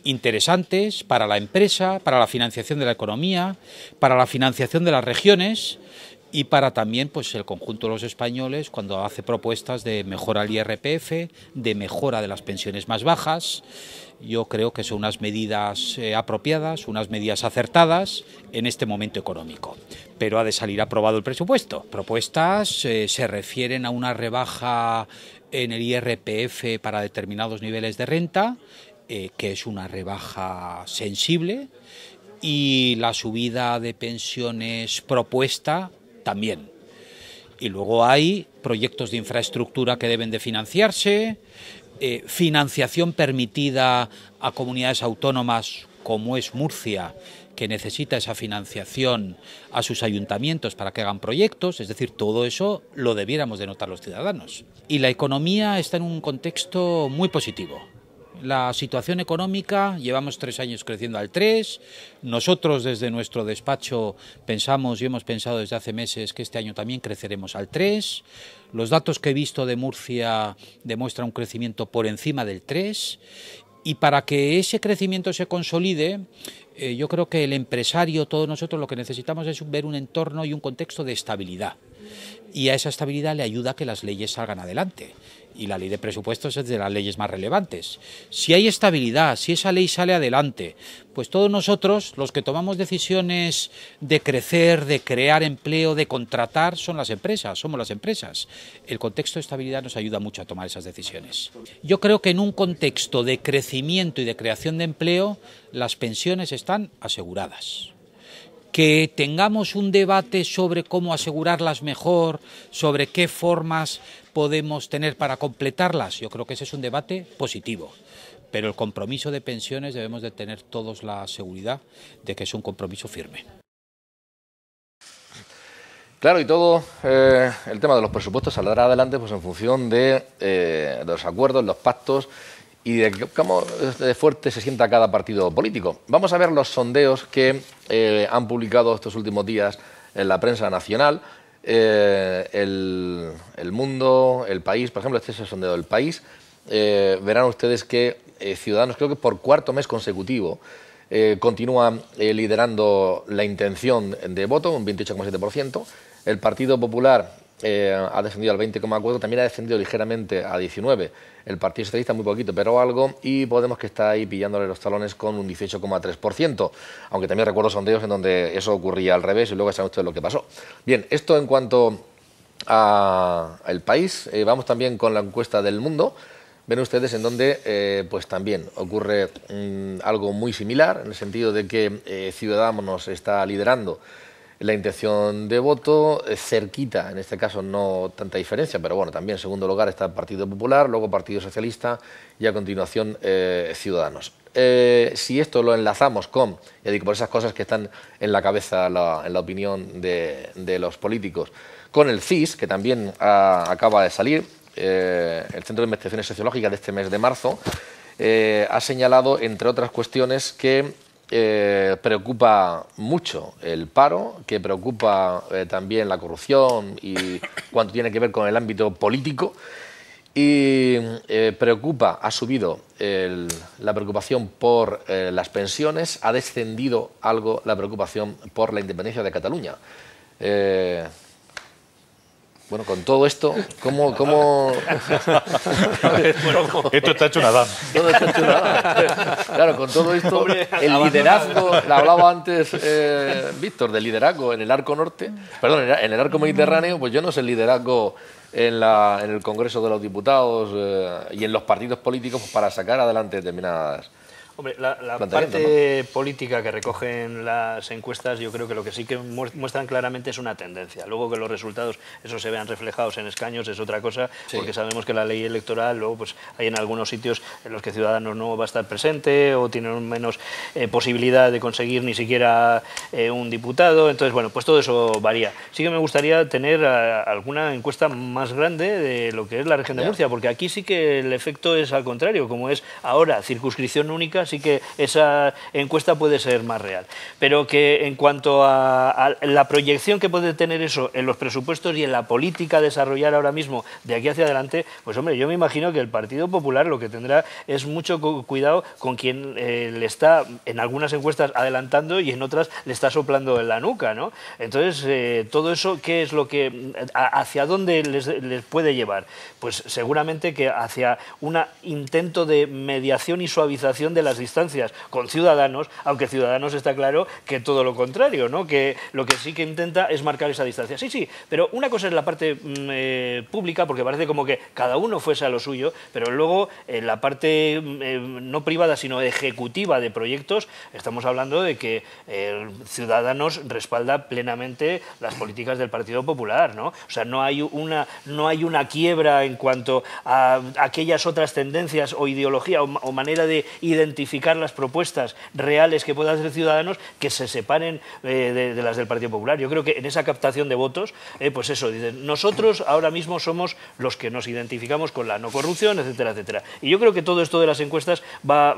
interesantes para la empresa, para la financiación de la economía, para la financiación de las regiones y para también pues, el conjunto de los españoles cuando hace propuestas de mejora del IRPF, de mejora de las pensiones más bajas. Yo creo que son unas medidas apropiadas, unas medidas acertadas en este momento económico. Pero ha de salir aprobado el presupuesto. Propuestas se refieren a una rebaja en el IRPF para determinados niveles de renta, que es una rebaja sensible, y la subida de pensiones propuesta también. Y luego hay proyectos de infraestructura que deben de financiarse, financiación permitida a comunidades autónomas como es Murcia, que necesita esa financiación a sus ayuntamientos para que hagan proyectos, es decir, todo eso lo debiéramos de notar los ciudadanos. Y la economía está en un contexto muy positivo. La situación económica, llevamos 3 años creciendo al 3%, nosotros desde nuestro despacho pensamos y hemos pensado desde hace meses que este año también creceremos al 3%, los datos que he visto de Murcia demuestran un crecimiento por encima del 3%, y para que ese crecimiento se consolide, yo creo que el empresario, todos nosotros lo que necesitamos es ver un entorno y un contexto de estabilidad. Y a esa estabilidad le ayuda a que las leyes salgan adelante. Y la ley de presupuestos es de las leyes más relevantes. Si hay estabilidad, si esa ley sale adelante, pues todos nosotros, los que tomamos decisiones de crecer, de crear empleo, de contratar, somos las empresas. El contexto de estabilidad nos ayuda mucho a tomar esas decisiones. Yo creo que en un contexto de crecimiento y de creación de empleo, las pensiones están aseguradas. Que tengamos un debate sobre cómo asegurarlas mejor, sobre qué formas podemos tener para completarlas, yo creo que ese es un debate positivo. Pero el compromiso de pensiones debemos de tener todos la seguridad de que es un compromiso firme. Claro, y todo el tema de los presupuestos saldrá adelante pues, en función de los acuerdos, los pactos y de cómo de fuerte se sienta cada partido político. Vamos a ver los sondeos que han publicado estos últimos días en la prensa nacional. El Mundo, El País, por ejemplo, este es el sondeo del País. Verán ustedes que Ciudadanos, creo que por 4º mes consecutivo, continúa liderando la intención de voto, un 28,7%. El Partido Popular ha descendido al 20,4%, también ha descendido ligeramente a 19%. El Partido Socialista muy poquito, pero algo, y Podemos, que está ahí pillándole los talones con un 18,3%, aunque también recuerdo sondeos en donde eso ocurría al revés y luego saben ustedes lo que pasó. Bien, esto en cuanto al país. Vamos también con la encuesta del Mundo. Ven ustedes en donde pues también ocurre algo muy similar, en el sentido de que Ciudadanos está liderando la intención de voto, cerquita, en este caso no tanta diferencia, pero bueno, también en segundo lugar está el Partido Popular, luego Partido Socialista y a continuación Ciudadanos. Si esto lo enlazamos con, ya digo, por esas cosas que están en la cabeza, en la opinión de los políticos, con el CIS, que también acaba de salir, el Centro de Investigaciones Sociológicas de este mes de marzo, ha señalado, entre otras cuestiones, que preocupa mucho el paro, que preocupa también la corrupción y cuanto tiene que ver con el ámbito político. Y preocupa, ha subido la preocupación por las pensiones, ha descendido algo la preocupación por la independencia de Cataluña. Bueno, con todo esto, ¿cómo... Esto está hecho una dama. Todo está hecho una dama. Claro, con todo esto, el liderazgo, lo hablaba antes Víctor, del liderazgo en el arco norte, perdón, en el arco mediterráneo, pues yo no sé el liderazgo en el Congreso de los Diputados y en los partidos políticos pues, para sacar adelante determinadas... Hombre, la parte política que recogen las encuestas, yo creo que lo que sí que muestran claramente es una tendencia. Luego que los resultados, eso se vean reflejados en escaños, es otra cosa, porque sabemos que la ley electoral, luego pues hay en algunos sitios en los que Ciudadanos no va a estar presente o tienen menos posibilidad de conseguir ni siquiera un diputado. Entonces, bueno, pues todo eso varía. Sí que me gustaría tener alguna encuesta más grande de lo que es la región de Murcia, porque aquí sí que el efecto es al contrario, como es ahora circunscripción única, sí que esa encuesta puede ser más real. Pero que en cuanto a la proyección que puede tener eso en los presupuestos y en la política a desarrollar ahora mismo de aquí hacia adelante, pues hombre, yo me imagino que el Partido Popular lo que tendrá es mucho cuidado con quien le está en algunas encuestas adelantando y en otras le está soplando en la nuca, ¿no? Entonces, todo eso, ¿qué es lo que hacia dónde les puede llevar? Pues seguramente que hacia un intento de mediación y suavización de las distancias con Ciudadanos, aunque Ciudadanos está claro que todo lo contrario, ¿no? Que lo que sí que intenta es marcar esa distancia. Sí, pero una cosa es la parte pública, porque parece como que cada uno fuese a lo suyo, pero luego en la parte no privada, sino ejecutiva de proyectos, estamos hablando de que Ciudadanos respalda plenamente las políticas del Partido Popular, ¿no? O sea, no hay una quiebra en cuanto a aquellas otras tendencias o ideología o manera de identificar las propuestas reales que pueda hacer Ciudadanos que se separen de las del Partido Popular. Yo creo que en esa captación de votos, pues eso, dicen, nosotros ahora mismo somos los que nos identificamos con la no corrupción, etcétera, etcétera. Y yo creo que todo esto de las encuestas va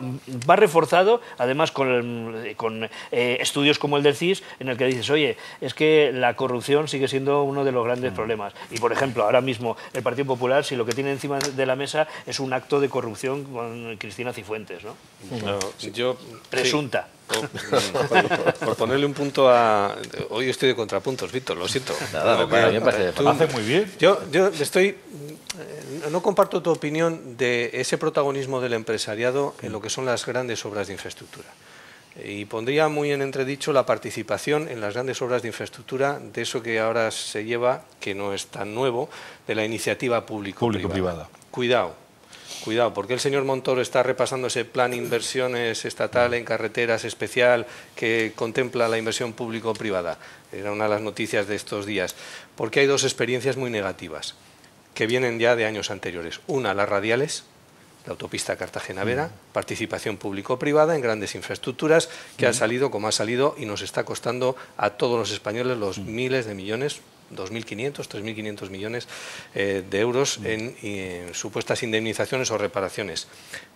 reforzado, además con estudios como el del CIS, en el que dices, oye, es que la corrupción sigue siendo uno de los grandes problemas. Y, por ejemplo, ahora mismo el Partido Popular, si lo que tiene encima de la mesa es un acto de corrupción con Cristina Cifuentes, ¿no? No, yo, presunta. Por ponerle un punto a... Hoy estoy de contrapuntos, Víctor, lo siento. Lo hace muy bien. Yo no comparto tu opinión de ese protagonismo del empresariado en lo que son las grandes obras de infraestructura. Y pondría muy en entredicho la participación en las grandes obras de infraestructura de eso que ahora se lleva, que no es tan nuevo, de la iniciativa público-privada. Cuidado, porque el señor Montoro está repasando ese plan de inversiones estatal en carreteras especial que contempla la inversión público-privada. Era una de las noticias de estos días. Porque hay dos experiencias muy negativas que vienen ya de años anteriores. Una, las radiales, la autopista Cartagena-Vera, participación público-privada en grandes infraestructuras que ha salido como ha salido y nos está costando a todos los españoles los miles de millones, 2.500, 3.500 millones de euros en supuestas indemnizaciones o reparaciones.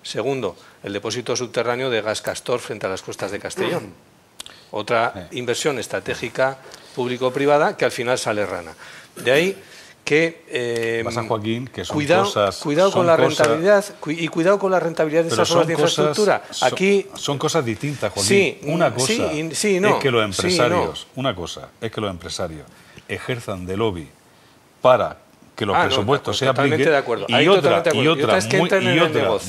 Segundo, el depósito subterráneo de gas Castor frente a las costas de Castellón. Otra inversión estratégica público-privada que al final sale rana. De ahí que pasa, Joaquín, que son cuidado con la rentabilidad y cuidado con la rentabilidad de esas obras de infraestructura. Aquí son cosas distintas, Joaquín. Una cosa es que los empresarios, ejerzan de lobby para que los presupuestos se apliquen, y otra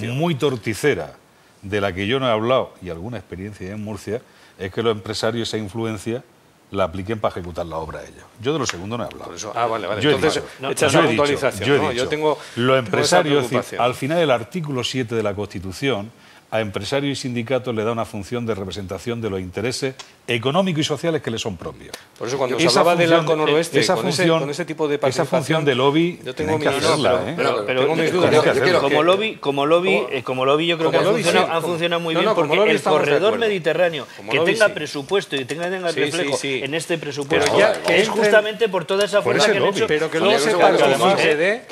muy torticera, de la que yo no he hablado y alguna experiencia en Murcia, es que los empresarios esa influencia la apliquen para ejecutar la obra ellos. Yo de lo segundo no he hablado. Por eso, vale. Entonces, echas la puntualización. Yo tengo los empresarios, al final el artículo 7 de la Constitución, a empresarios y sindicatos le da una función de representación de los intereses económicos y sociales que le son propios. Por eso cuando se hablaba del arco noroeste, con ese tipo de participación, esa función de lobby, yo tengo mis dudas. Pero tengo mis dudas. Como lobby yo creo que ha funcionado muy bien, porque el corredor mediterráneo que tenga presupuesto y tenga reflejo en este presupuesto, que es justamente por toda esa fuerza que han hecho. Pero que luego se pague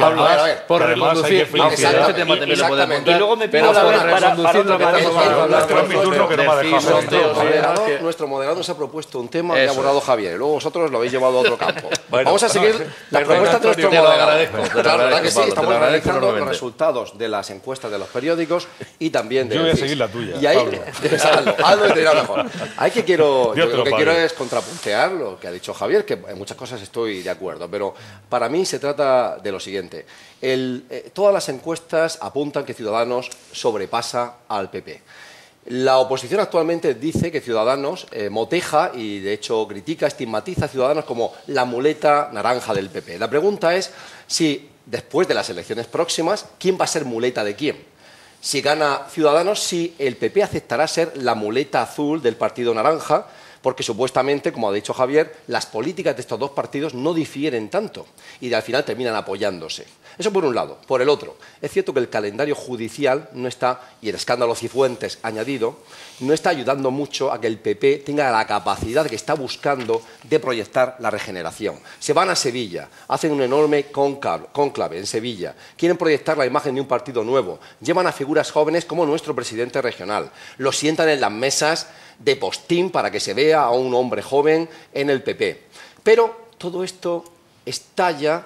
por reconducir ese tema también lo podemos montar. Y luego me pido para Nuestro moderador nos ha propuesto un tema que ha abordado Javier. Luego vosotros lo habéis llevado a otro campo. Vamos a seguir las propuestas de nuestro moderador. La verdad que sí, estamos analizando los resultados de las encuestas de los periódicos y también de... Yo voy a seguir la tuya, y ahí, hazlo y te irá mejor. Ahí que quiero, yo lo que quiero es contrapuntear lo que ha dicho Javier, que en muchas cosas estoy de acuerdo, pero para mí se trata de lo siguiente. Todas las encuestas apuntan que Ciudadanos sobrepasa al PP. La oposición actualmente dice que Ciudadanos moteja y de hecho critica, estigmatiza a Ciudadanos como la muleta naranja del PP. La pregunta es si después de las elecciones próximas, ¿quién va a ser muleta de quién? Si gana Ciudadanos, si el PP aceptará ser la muleta azul del Partido Naranja, porque supuestamente, como ha dicho Javier, las políticas de estos dos partidos no difieren tanto y al final terminan apoyándose. Eso por un lado. Por el otro, es cierto que el calendario judicial no está, y el escándalo Cifuentes añadido, no está ayudando mucho a que el PP tenga la capacidad que está buscando de proyectar la regeneración. Se van a Sevilla, hacen un enorme cónclave en Sevilla, quieren proyectar la imagen de un partido nuevo, llevan a figuras jóvenes como nuestro presidente regional, lo sientan en las mesas de postín para que se vea a un hombre joven en el PP. Pero todo esto estalla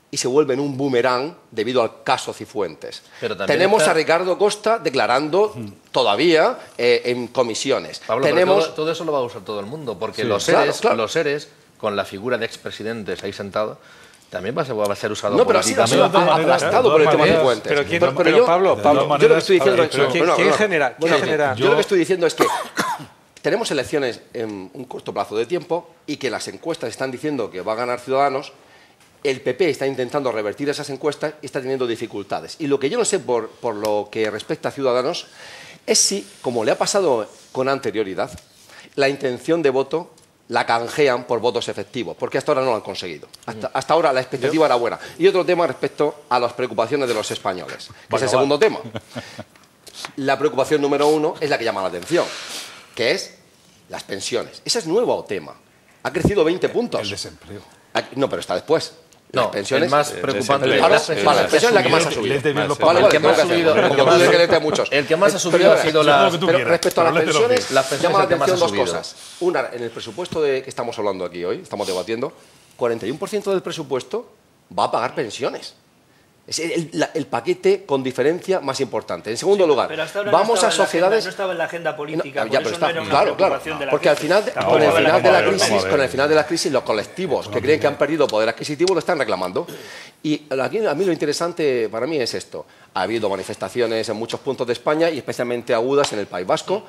y se vuelve en un boomerang debido al caso Cifuentes. Tenemos a Ricardo Costa declarando todavía en comisiones. Pablo, todo eso lo va a usar todo el mundo, porque sí, los seres, con la figura de expresidentes ahí sentados, también va a ser usado políticamente. Pero ha sido aplastado por el tema Cifuentes. Pero Pablo, yo lo que estoy diciendo yo lo que estoy diciendo es que tenemos elecciones en un corto plazo de tiempo y que las encuestas están diciendo que va a ganar Ciudadanos. El PP está intentando revertir esas encuestas y está teniendo dificultades. Y lo que yo no sé por lo que respecta a Ciudadanos es si, como le ha pasado con anterioridad, la intención de voto la canjean por votos efectivos, porque hasta ahora no lo han conseguido. Hasta ahora la expectativa era buena. Y otro tema respecto a las preocupaciones de los españoles, que es el segundo tema. La preocupación número uno es la que llama la atención, que es las pensiones. Ese es nuevo tema. Ha crecido 20 puntos. El desempleo. No, pero está después. Las pensiones, más preocupante. La pensión es la que más ha subido. El que más ha subido. El que más ha subido ha sido la. Pero respecto a las pensiones, llama la atención dos cosas. Una, en el presupuesto de que estamos hablando aquí hoy, estamos debatiendo, 41% del presupuesto va a pagar pensiones. Es el paquete con diferencia más importante. En segundo lugar, vamos a sociedades... No estaba en la agenda política, claro, porque al final, con el final de la crisis, los colectivos que creen que han perdido poder adquisitivo lo están reclamando. Y aquí, a mí lo interesante para mí es esto. Ha habido manifestaciones en muchos puntos de España y especialmente agudas en el País Vasco.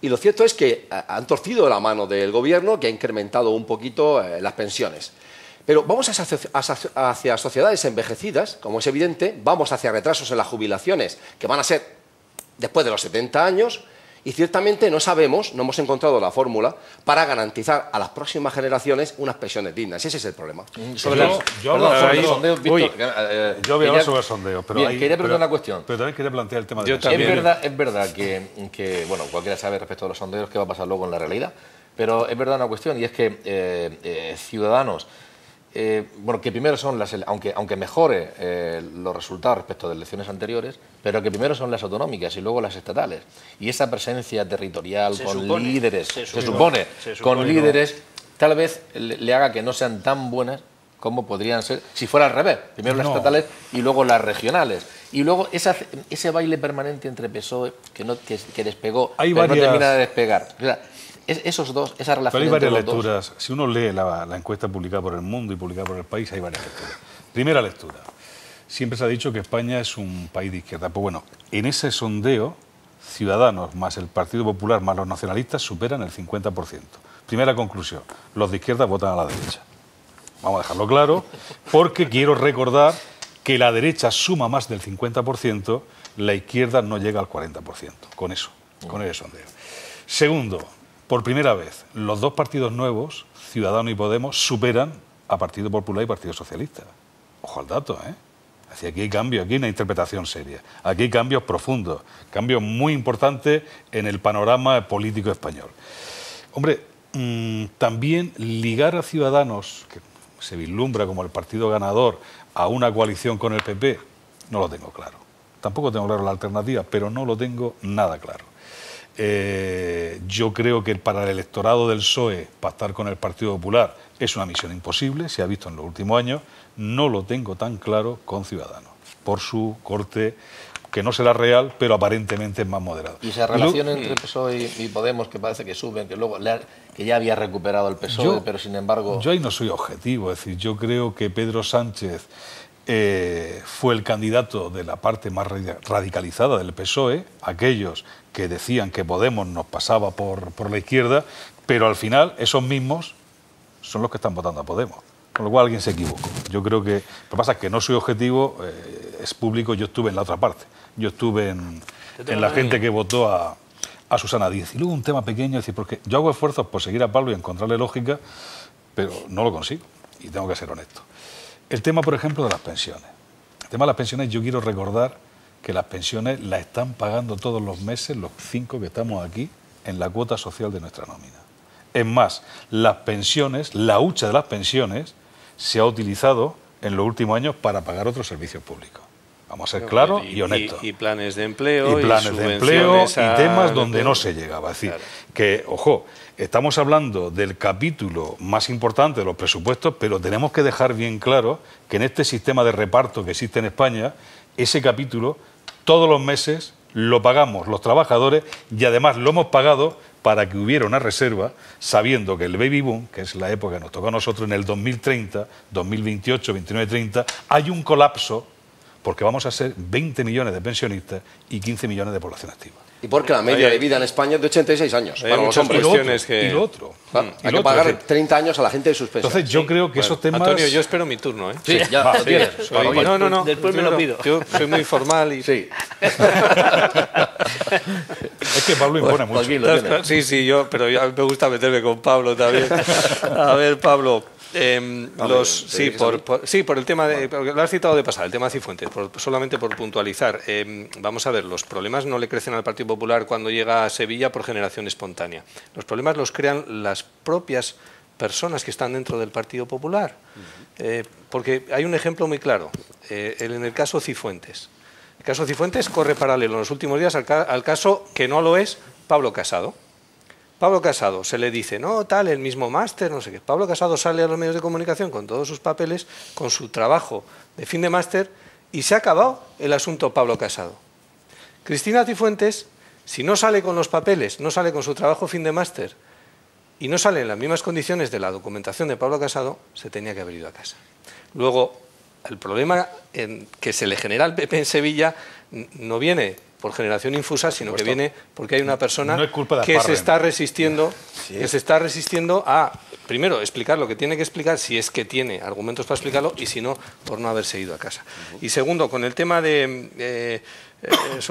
Y lo cierto es que han torcido la mano del gobierno, que ha incrementado un poquito las pensiones. Pero vamos hacia sociedades envejecidas, como es evidente, vamos hacia retrasos en las jubilaciones, que van a ser después de los 70 años, y ciertamente no hemos encontrado la fórmula para garantizar a las próximas generaciones unas pensiones dignas. Ese es el problema. Yo voy a hablar sobre el sondeo. Quería preguntar una cuestión. Pero también quería plantear el tema de es verdad que, bueno, cualquiera sabe respecto a los sondeos qué va a pasar luego en la realidad, pero es verdad una cuestión, y es que Ciudadanos... bueno, que primero son las, aunque mejore los resultados respecto de elecciones anteriores, pero que primero son las autonómicas y luego las estatales. Y esa presencia territorial con líderes, se supone, líderes, tal vez le haga que no sean tan buenas como podrían ser si fuera al revés. Primero las estatales y luego las regionales. Y luego ese baile permanente entre PSOE que despegó, pero no termina de despegar. O sea, esos dos, esa relación. Pero hay varias lecturas. Si uno lee la encuesta publicada por El Mundo y publicada por El País, hay varias lecturas. Primera lectura. Siempre se ha dicho que España es un país de izquierda. Pues bueno, en ese sondeo, Ciudadanos más el Partido Popular más los nacionalistas superan el 50%. Primera conclusión, los de izquierda votan a la derecha. Vamos a dejarlo claro, porque quiero recordar que la derecha suma más del 50%, la izquierda no llega al 40%. Con eso, con ese sondeo. Segundo, por primera vez, los dos partidos nuevos, Ciudadanos y Podemos, superan a Partido Popular y Partido Socialista. Ojo al dato, ¿eh? Así, aquí hay cambios, aquí hay una interpretación seria. Aquí hay cambios profundos, cambios muy importantes en el panorama político español. Hombre, también ligar a Ciudadanos, que se vislumbra como el partido ganador, a una coalición con el PP, no lo tengo claro. Tampoco tengo claro la alternativa, pero no lo tengo nada claro. Yo creo que para el electorado del PSOE pactar con el Partido Popular es una misión imposible, se ha visto en los últimos años. No lo tengo tan claro con Ciudadanos, por su corte, que no será real, pero aparentemente es más moderado. ¿Y esa relación entre PSOE y Podemos, que parece que suben, que luego que ya había recuperado el PSOE, pero sin embargo... Yo ahí no soy objetivo, es decir, yo creo que Pedro Sánchez fue el candidato de la parte más radicalizada del PSOE, aquellos que decían que Podemos nos pasaba por la izquierda, pero al final esos mismos son los que están votando a Podemos. Con lo cual alguien se equivocó. Yo creo que... Lo que pasa es que no soy objetivo, es público, yo estuve en la otra parte. Yo estuve en la gente que votó a Susana Díaz. Y luego un tema pequeño, es decir, porque yo hago esfuerzos por seguir a Pablo y encontrarle lógica, pero no lo consigo, y tengo que ser honesto. El tema, por ejemplo, de las pensiones. El tema de las pensiones, yo quiero recordar que las pensiones las están pagando todos los meses los 5 que estamos aquí en la cuota social de nuestra nómina. Es más, las pensiones, la hucha de las pensiones, se ha utilizado en los últimos años para pagar otros servicios públicos. Vamos a ser claros y honestos. Y planes de empleo. Y planes de empleo y temas donde no se llegaba. Es decir, que, ojo, estamos hablando del capítulo más importante de los presupuestos, pero tenemos que dejar bien claro que en este sistema de reparto que existe en España, ese capítulo, todos los meses lo pagamos los trabajadores y además lo hemos pagado para que hubiera una reserva, sabiendo que el baby boom, que es la época que nos tocó a nosotros en el 2030, 2028, 29, 30, hay un colapso porque vamos a ser 20 millones de pensionistas y 15 millones de población activa. Y porque la media de vida en España es de 86 años. Hay muchas cuestiones que... Y lo otro. Hay que pagar 30 años a la gente de sus pensiones. Entonces yo creo que esos temas... Antonio, yo espero mi turno, ¿eh? Sí, ya lo tienes. No. Después me lo pido. Yo soy muy formal y... Sí. Es que Pablo impone mucho. Sí, pero a mí me gusta meterme con Pablo también. A ver, Pablo... por el tema de... Lo has citado de pasada, el tema de Cifuentes, solamente por puntualizar. Vamos a ver, los problemas no le crecen al Partido Popular cuando llega a Sevilla por generación espontánea. Los problemas los crean las propias personas que están dentro del Partido Popular. Porque hay un ejemplo muy claro, en el caso Cifuentes. El caso Cifuentes corre paralelo en los últimos días al caso que no lo es Pablo Casado. Pablo Casado se le dice, no, tal, el mismo máster, no sé qué. Pablo Casado sale a los medios de comunicación con todos sus papeles, con su trabajo de fin de máster, y se ha acabado el asunto Pablo Casado. Cristina Cifuentes, si no sale con los papeles, no sale con su trabajo fin de máster, y no sale en las mismas condiciones de la documentación de Pablo Casado, se tenía que haber ido a casa. Luego, el problema que se le genera al PP en Sevilla no viene por generación infusa, sino que viene porque hay una persona que se está resistiendo, a, primero, explicar lo que tiene que explicar, si es que tiene argumentos para explicarlo, y si no, por no haberse ido a casa. Y segundo, con el tema sobre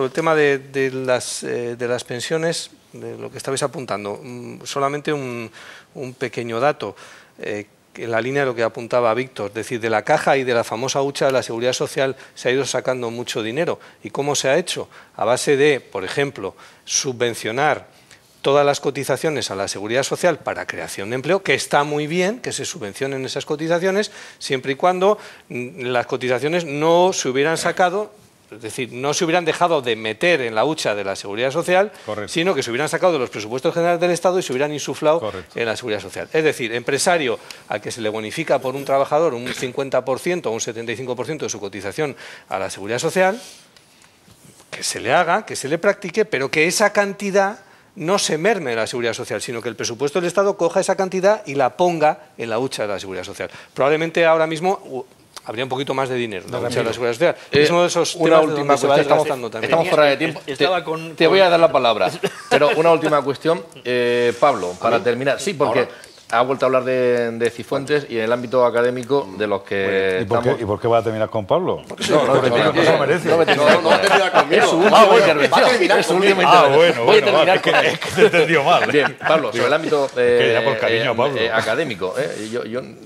el tema de las pensiones, de lo que estabais apuntando, solamente un pequeño dato, en la línea de lo que apuntaba Víctor, es decir, de la caja y de la famosa hucha de la Seguridad Social se ha ido sacando mucho dinero. ¿Y cómo se ha hecho? A base de, por ejemplo, subvencionar todas las cotizaciones a la Seguridad Social para creación de empleo, que está muy bien que se subvencionen esas cotizaciones, siempre y cuando las cotizaciones no se hubieran sacado, es decir, no se hubieran dejado de meter en la hucha de la Seguridad Social, sino que se hubieran sacado de los presupuestos generales del Estado y se hubieran insuflado en la Seguridad Social. Es decir, empresario al que se le bonifica por un trabajador un 50% o un 75% de su cotización a la Seguridad Social, que se le haga, que se le practique, pero que esa cantidad no se merme en la Seguridad Social, sino que el presupuesto del Estado coja esa cantidad y la ponga en la hucha de la Seguridad Social. Probablemente ahora mismo habría un poquito más de dinero en la hucha de la Seguridad Social. Es uno de esos una última cuestión. Estamos fuera de tiempo. Te voy a dar la palabra. Pero una última cuestión, Pablo, para terminar. Sí, porque ha vuelto a hablar de Cifuentes y en el ámbito académico de los que... ¿Y por qué va a terminar con Pablo? No termina conmigo. Es su última intervención. Voy a terminar con él. Es que te entendió mal. Bien, Pablo, sobre el ámbito académico,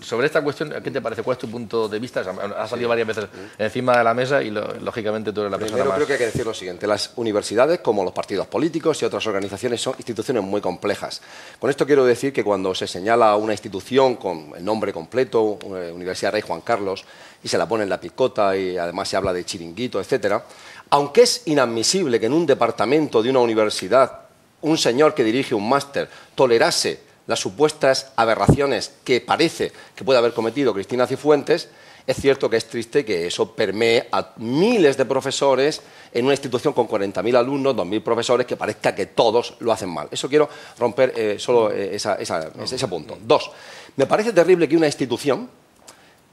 sobre esta cuestión, ¿qué te parece? ¿Cuál es tu punto de vista? Ha salido varias veces encima de la mesa y, lógicamente, tú eres la persona más... Creo que hay que decir lo siguiente. Las universidades, como los partidos políticos y otras organizaciones, son instituciones muy complejas. Con esto quiero decir que cuando se señala una institución con el nombre completo, Universidad Rey Juan Carlos, y se la pone en la picota y además se habla de chiringuito, etcétera, Aunque es inadmisible que en un departamento de una universidad un señor que dirige un máster tolerase las supuestas aberraciones que parece que puede haber cometido Cristina Cifuentes, es cierto que es triste que eso permee a miles de profesores en una institución con 40.000 alumnos, 2.000 profesores, que parezca que todos lo hacen mal. Eso quiero romper solo ese punto. 2. Me parece terrible que una institución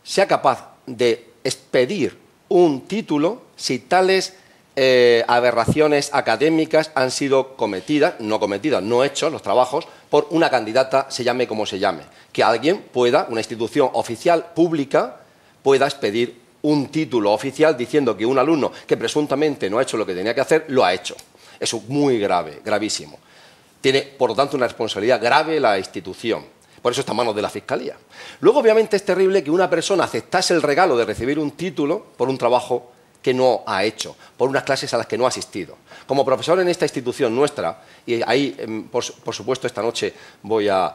sea capaz de expedir un título si tales aberraciones académicas han sido cometidas, no hechos los trabajos, por una candidata, se llame como se llame. Que alguien pueda, una institución oficial pública, pueda expedir un título oficial diciendo que un alumno que presuntamente no ha hecho lo que tenía que hacer, lo ha hecho. Eso es muy grave, gravísimo. Tiene, por lo tanto, una responsabilidad grave la institución. Por eso está en manos de la Fiscalía. Luego, obviamente, es terrible que una persona aceptase el regalo de recibir un título por un trabajo que no ha hecho, por unas clases a las que no ha asistido. Como profesor en esta institución nuestra, y ahí, por supuesto, esta noche voy a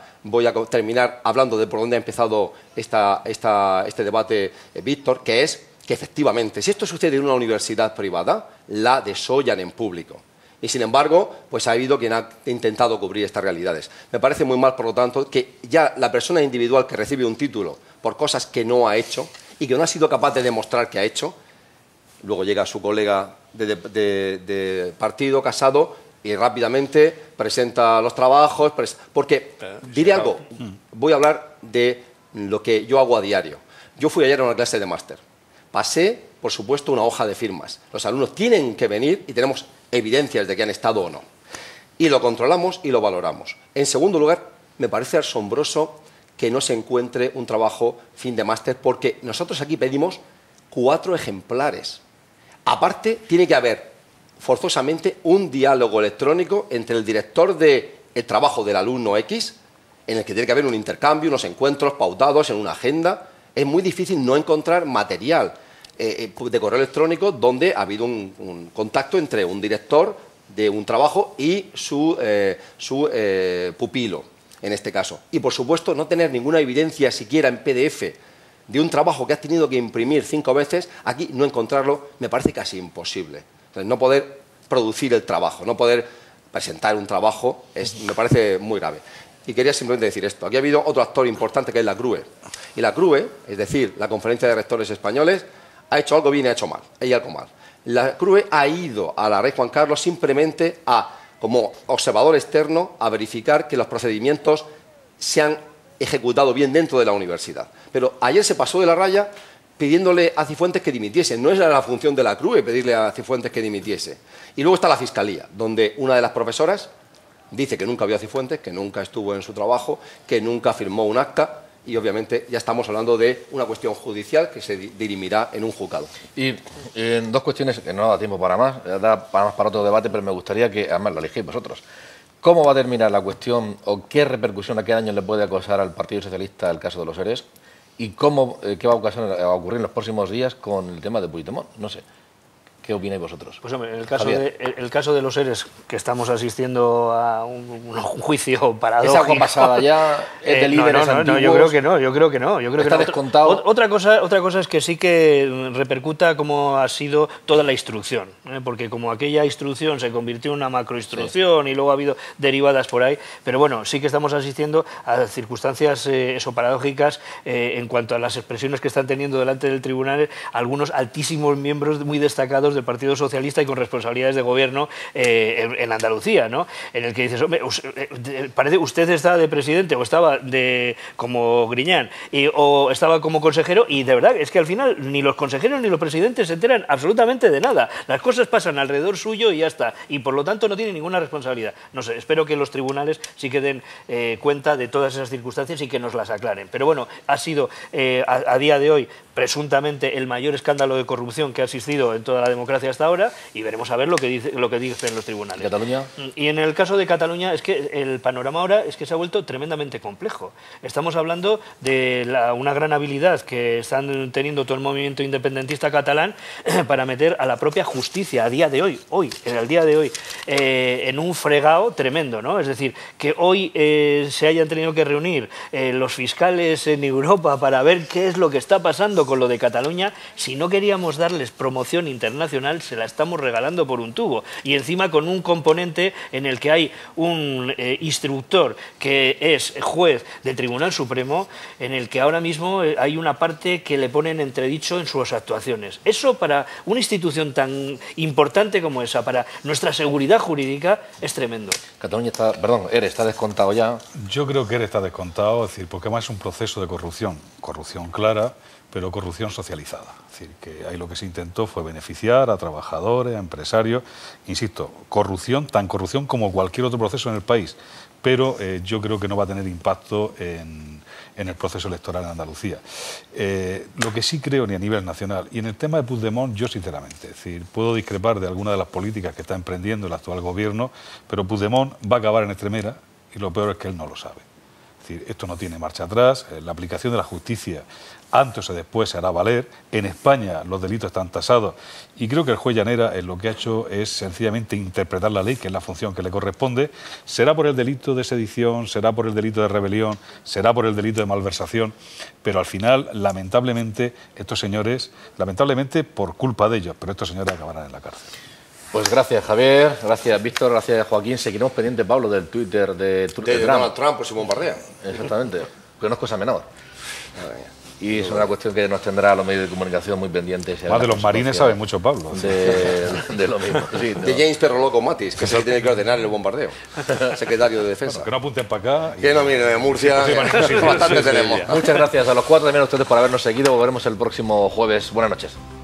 terminar hablando de por dónde ha empezado este debate, Víctor, que es que efectivamente, si esto sucede en una universidad privada, la desollan en público. Y, sin embargo, pues ha habido quien ha intentado cubrir estas realidades. Me parece muy mal, por lo tanto, que ya la persona individual que recibe un título por cosas que no ha hecho y que no ha sido capaz de demostrar que ha hecho, luego llega su colega de partido, Casado, y rápidamente presenta los trabajos, porque, diré algo, voy a hablar de lo que yo hago a diario. Yo fui ayer a una clase de máster. Pasé, por supuesto, una hoja de firmas. Los alumnos tienen que venir y tenemos evidencias de que han estado o no. Y lo controlamos y lo valoramos. En segundo lugar, me parece asombroso que no se encuentre un trabajo fin de máster, porque nosotros aquí pedimos 4 ejemplares. Aparte, tiene que haber forzosamente un diálogo electrónico entre el director del trabajo del alumno X, en el que tiene que haber un intercambio, unos encuentros pautados en una agenda. Es muy difícil no encontrar material de correo electrónico donde ha habido un contacto entre un director de un trabajo y su pupilo, en este caso. Y, por supuesto, no tener ninguna evidencia siquiera en PDF de un trabajo que has tenido que imprimir 5 veces, aquí no encontrarlo me parece casi imposible. Entonces, no poder producir el trabajo, no poder presentar un trabajo, me parece muy grave. Y quería simplemente decir esto. Aquí ha habido otro actor importante que es la CRUE. Y la CRUE, es decir, la Conferencia de Rectores Españoles, ha hecho algo bien y ha hecho mal. Ella algo mal. La CRUE ha ido a la Rey Juan Carlos simplemente como observador externo, a verificar que los procedimientos se han ejecutado bien dentro de la universidad. Pero ayer se pasó de la raya pidiéndole a Cifuentes que dimitiese. No es la función de la CRUE pedirle a Cifuentes que dimitiese. Y luego está la Fiscalía, donde una de las profesoras dice que nunca vio a Cifuentes, que nunca estuvo en su trabajo, que nunca firmó un acta, y obviamente ya estamos hablando de una cuestión judicial que se dirimirá en un juzgado. Y en 2 cuestiones que no da tiempo para más, da para otro debate, pero me gustaría que, además, lo elegéis vosotros. ¿Cómo va a terminar la cuestión o qué repercusión, a qué daño le puede causar al Partido Socialista el caso de los ERES? ¿Y qué va a ocurrir en los próximos días con el tema de Puigdemont? No sé. ¿Qué opináis vosotros? Pues hombre, el caso de los ERES, que estamos asistiendo a un juicio paradójico... ¿Es algo pasada ya? ¿Es de líderes antiguos? No, yo creo que no. ¿Está descontado? Otra cosa es que sí que repercuta cómo ha sido toda la instrucción, porque como aquella instrucción se convirtió en una macroinstrucción, sí, y luego ha habido derivadas por ahí, pero bueno, sí que estamos asistiendo a circunstancias paradójicas en cuanto a las expresiones que están teniendo delante del tribunal algunos altísimos miembros muy destacados del Partido Socialista y con responsabilidades de gobierno en Andalucía, ¿no? En el que dices, hombre, parece usted está de presidente o estaba como Griñán o estaba como consejero, y de verdad es que al final ni los consejeros ni los presidentes se enteran absolutamente de nada. Las cosas pasan alrededor suyo y ya está, y por lo tanto no tienen ninguna responsabilidad. No sé, espero que los tribunales sí que den cuenta de todas esas circunstancias y que nos las aclaren. Pero bueno, ha sido a día de hoy presuntamente el mayor escándalo de corrupción que ha existido en toda la democracia hasta ahora, y veremos a ver lo que dicen los tribunales. ¿Cataluña? Y en el caso de Cataluña es que el panorama ahora es que se ha vuelto tremendamente complejo. Estamos hablando de una gran habilidad que están teniendo todo el movimiento independentista catalán para meter a la propia justicia a día de hoy, en el día de hoy, en un fregado tremendo, ¿no? Es decir, que hoy se hayan tenido que reunir los fiscales en Europa para ver qué es lo que está pasando con lo de Cataluña. Si no queríamos darles promoción internacional nacional se la estamos regalando por un tubo. Y encima con un componente en el que hay un instructor que es juez del Tribunal Supremo, en el que ahora mismo hay una parte que le pone en entredicho en sus actuaciones. Eso para una institución tan importante como esa, para nuestra seguridad jurídica, es tremendo. Cataluña está, perdón, ERE está descontado ya. Yo creo que ERE está descontado, es decir, porque además es un proceso de corrupción clara, pero corrupción socializada. Es decir, que ahí lo que se intentó fue beneficiar a trabajadores, a empresarios, insisto, tan corrupción como cualquier otro proceso en el país, pero yo creo que no va a tener impacto en el proceso electoral en Andalucía. Lo que sí creo, ni a nivel nacional, y en el tema de Puigdemont, yo sinceramente, es decir, puedo discrepar de algunas de las políticas que está emprendiendo el actual gobierno, pero Puigdemont va a acabar en Extremera y lo peor es que él no lo sabe. Es decir, esto no tiene marcha atrás, la aplicación de la justicia antes o después se hará valer. En España los delitos están tasados y creo que el juez Llanera lo que ha hecho es sencillamente interpretar la ley, que es la función que le corresponde. Será por el delito de sedición, será por el delito de rebelión, será por el delito de malversación, pero al final, lamentablemente, estos señores, lamentablemente por culpa de ellos, pero estos señores acabarán en la cárcel. Pues gracias, Javier, gracias, Víctor, gracias, Joaquín. Seguiremos pendientes, Pablo, del Twitter de Trump. Donald Trump, pues se bombardea. Exactamente, que no es cosa menor. Y es una cuestión que nos tendrá los medios de comunicación muy pendientes. Más de los marines sabe mucho Pablo. De lo mismo. Sí, de James Perroloco Matis, que es el que tiene que ordenar el bombardeo. Secretario de Defensa. Bueno, que no apunten para acá. Que no miren de Murcia. Bastante tenemos. Muchas gracias a los cuatro, también a ustedes por habernos seguido. Volveremos el próximo jueves. Buenas noches.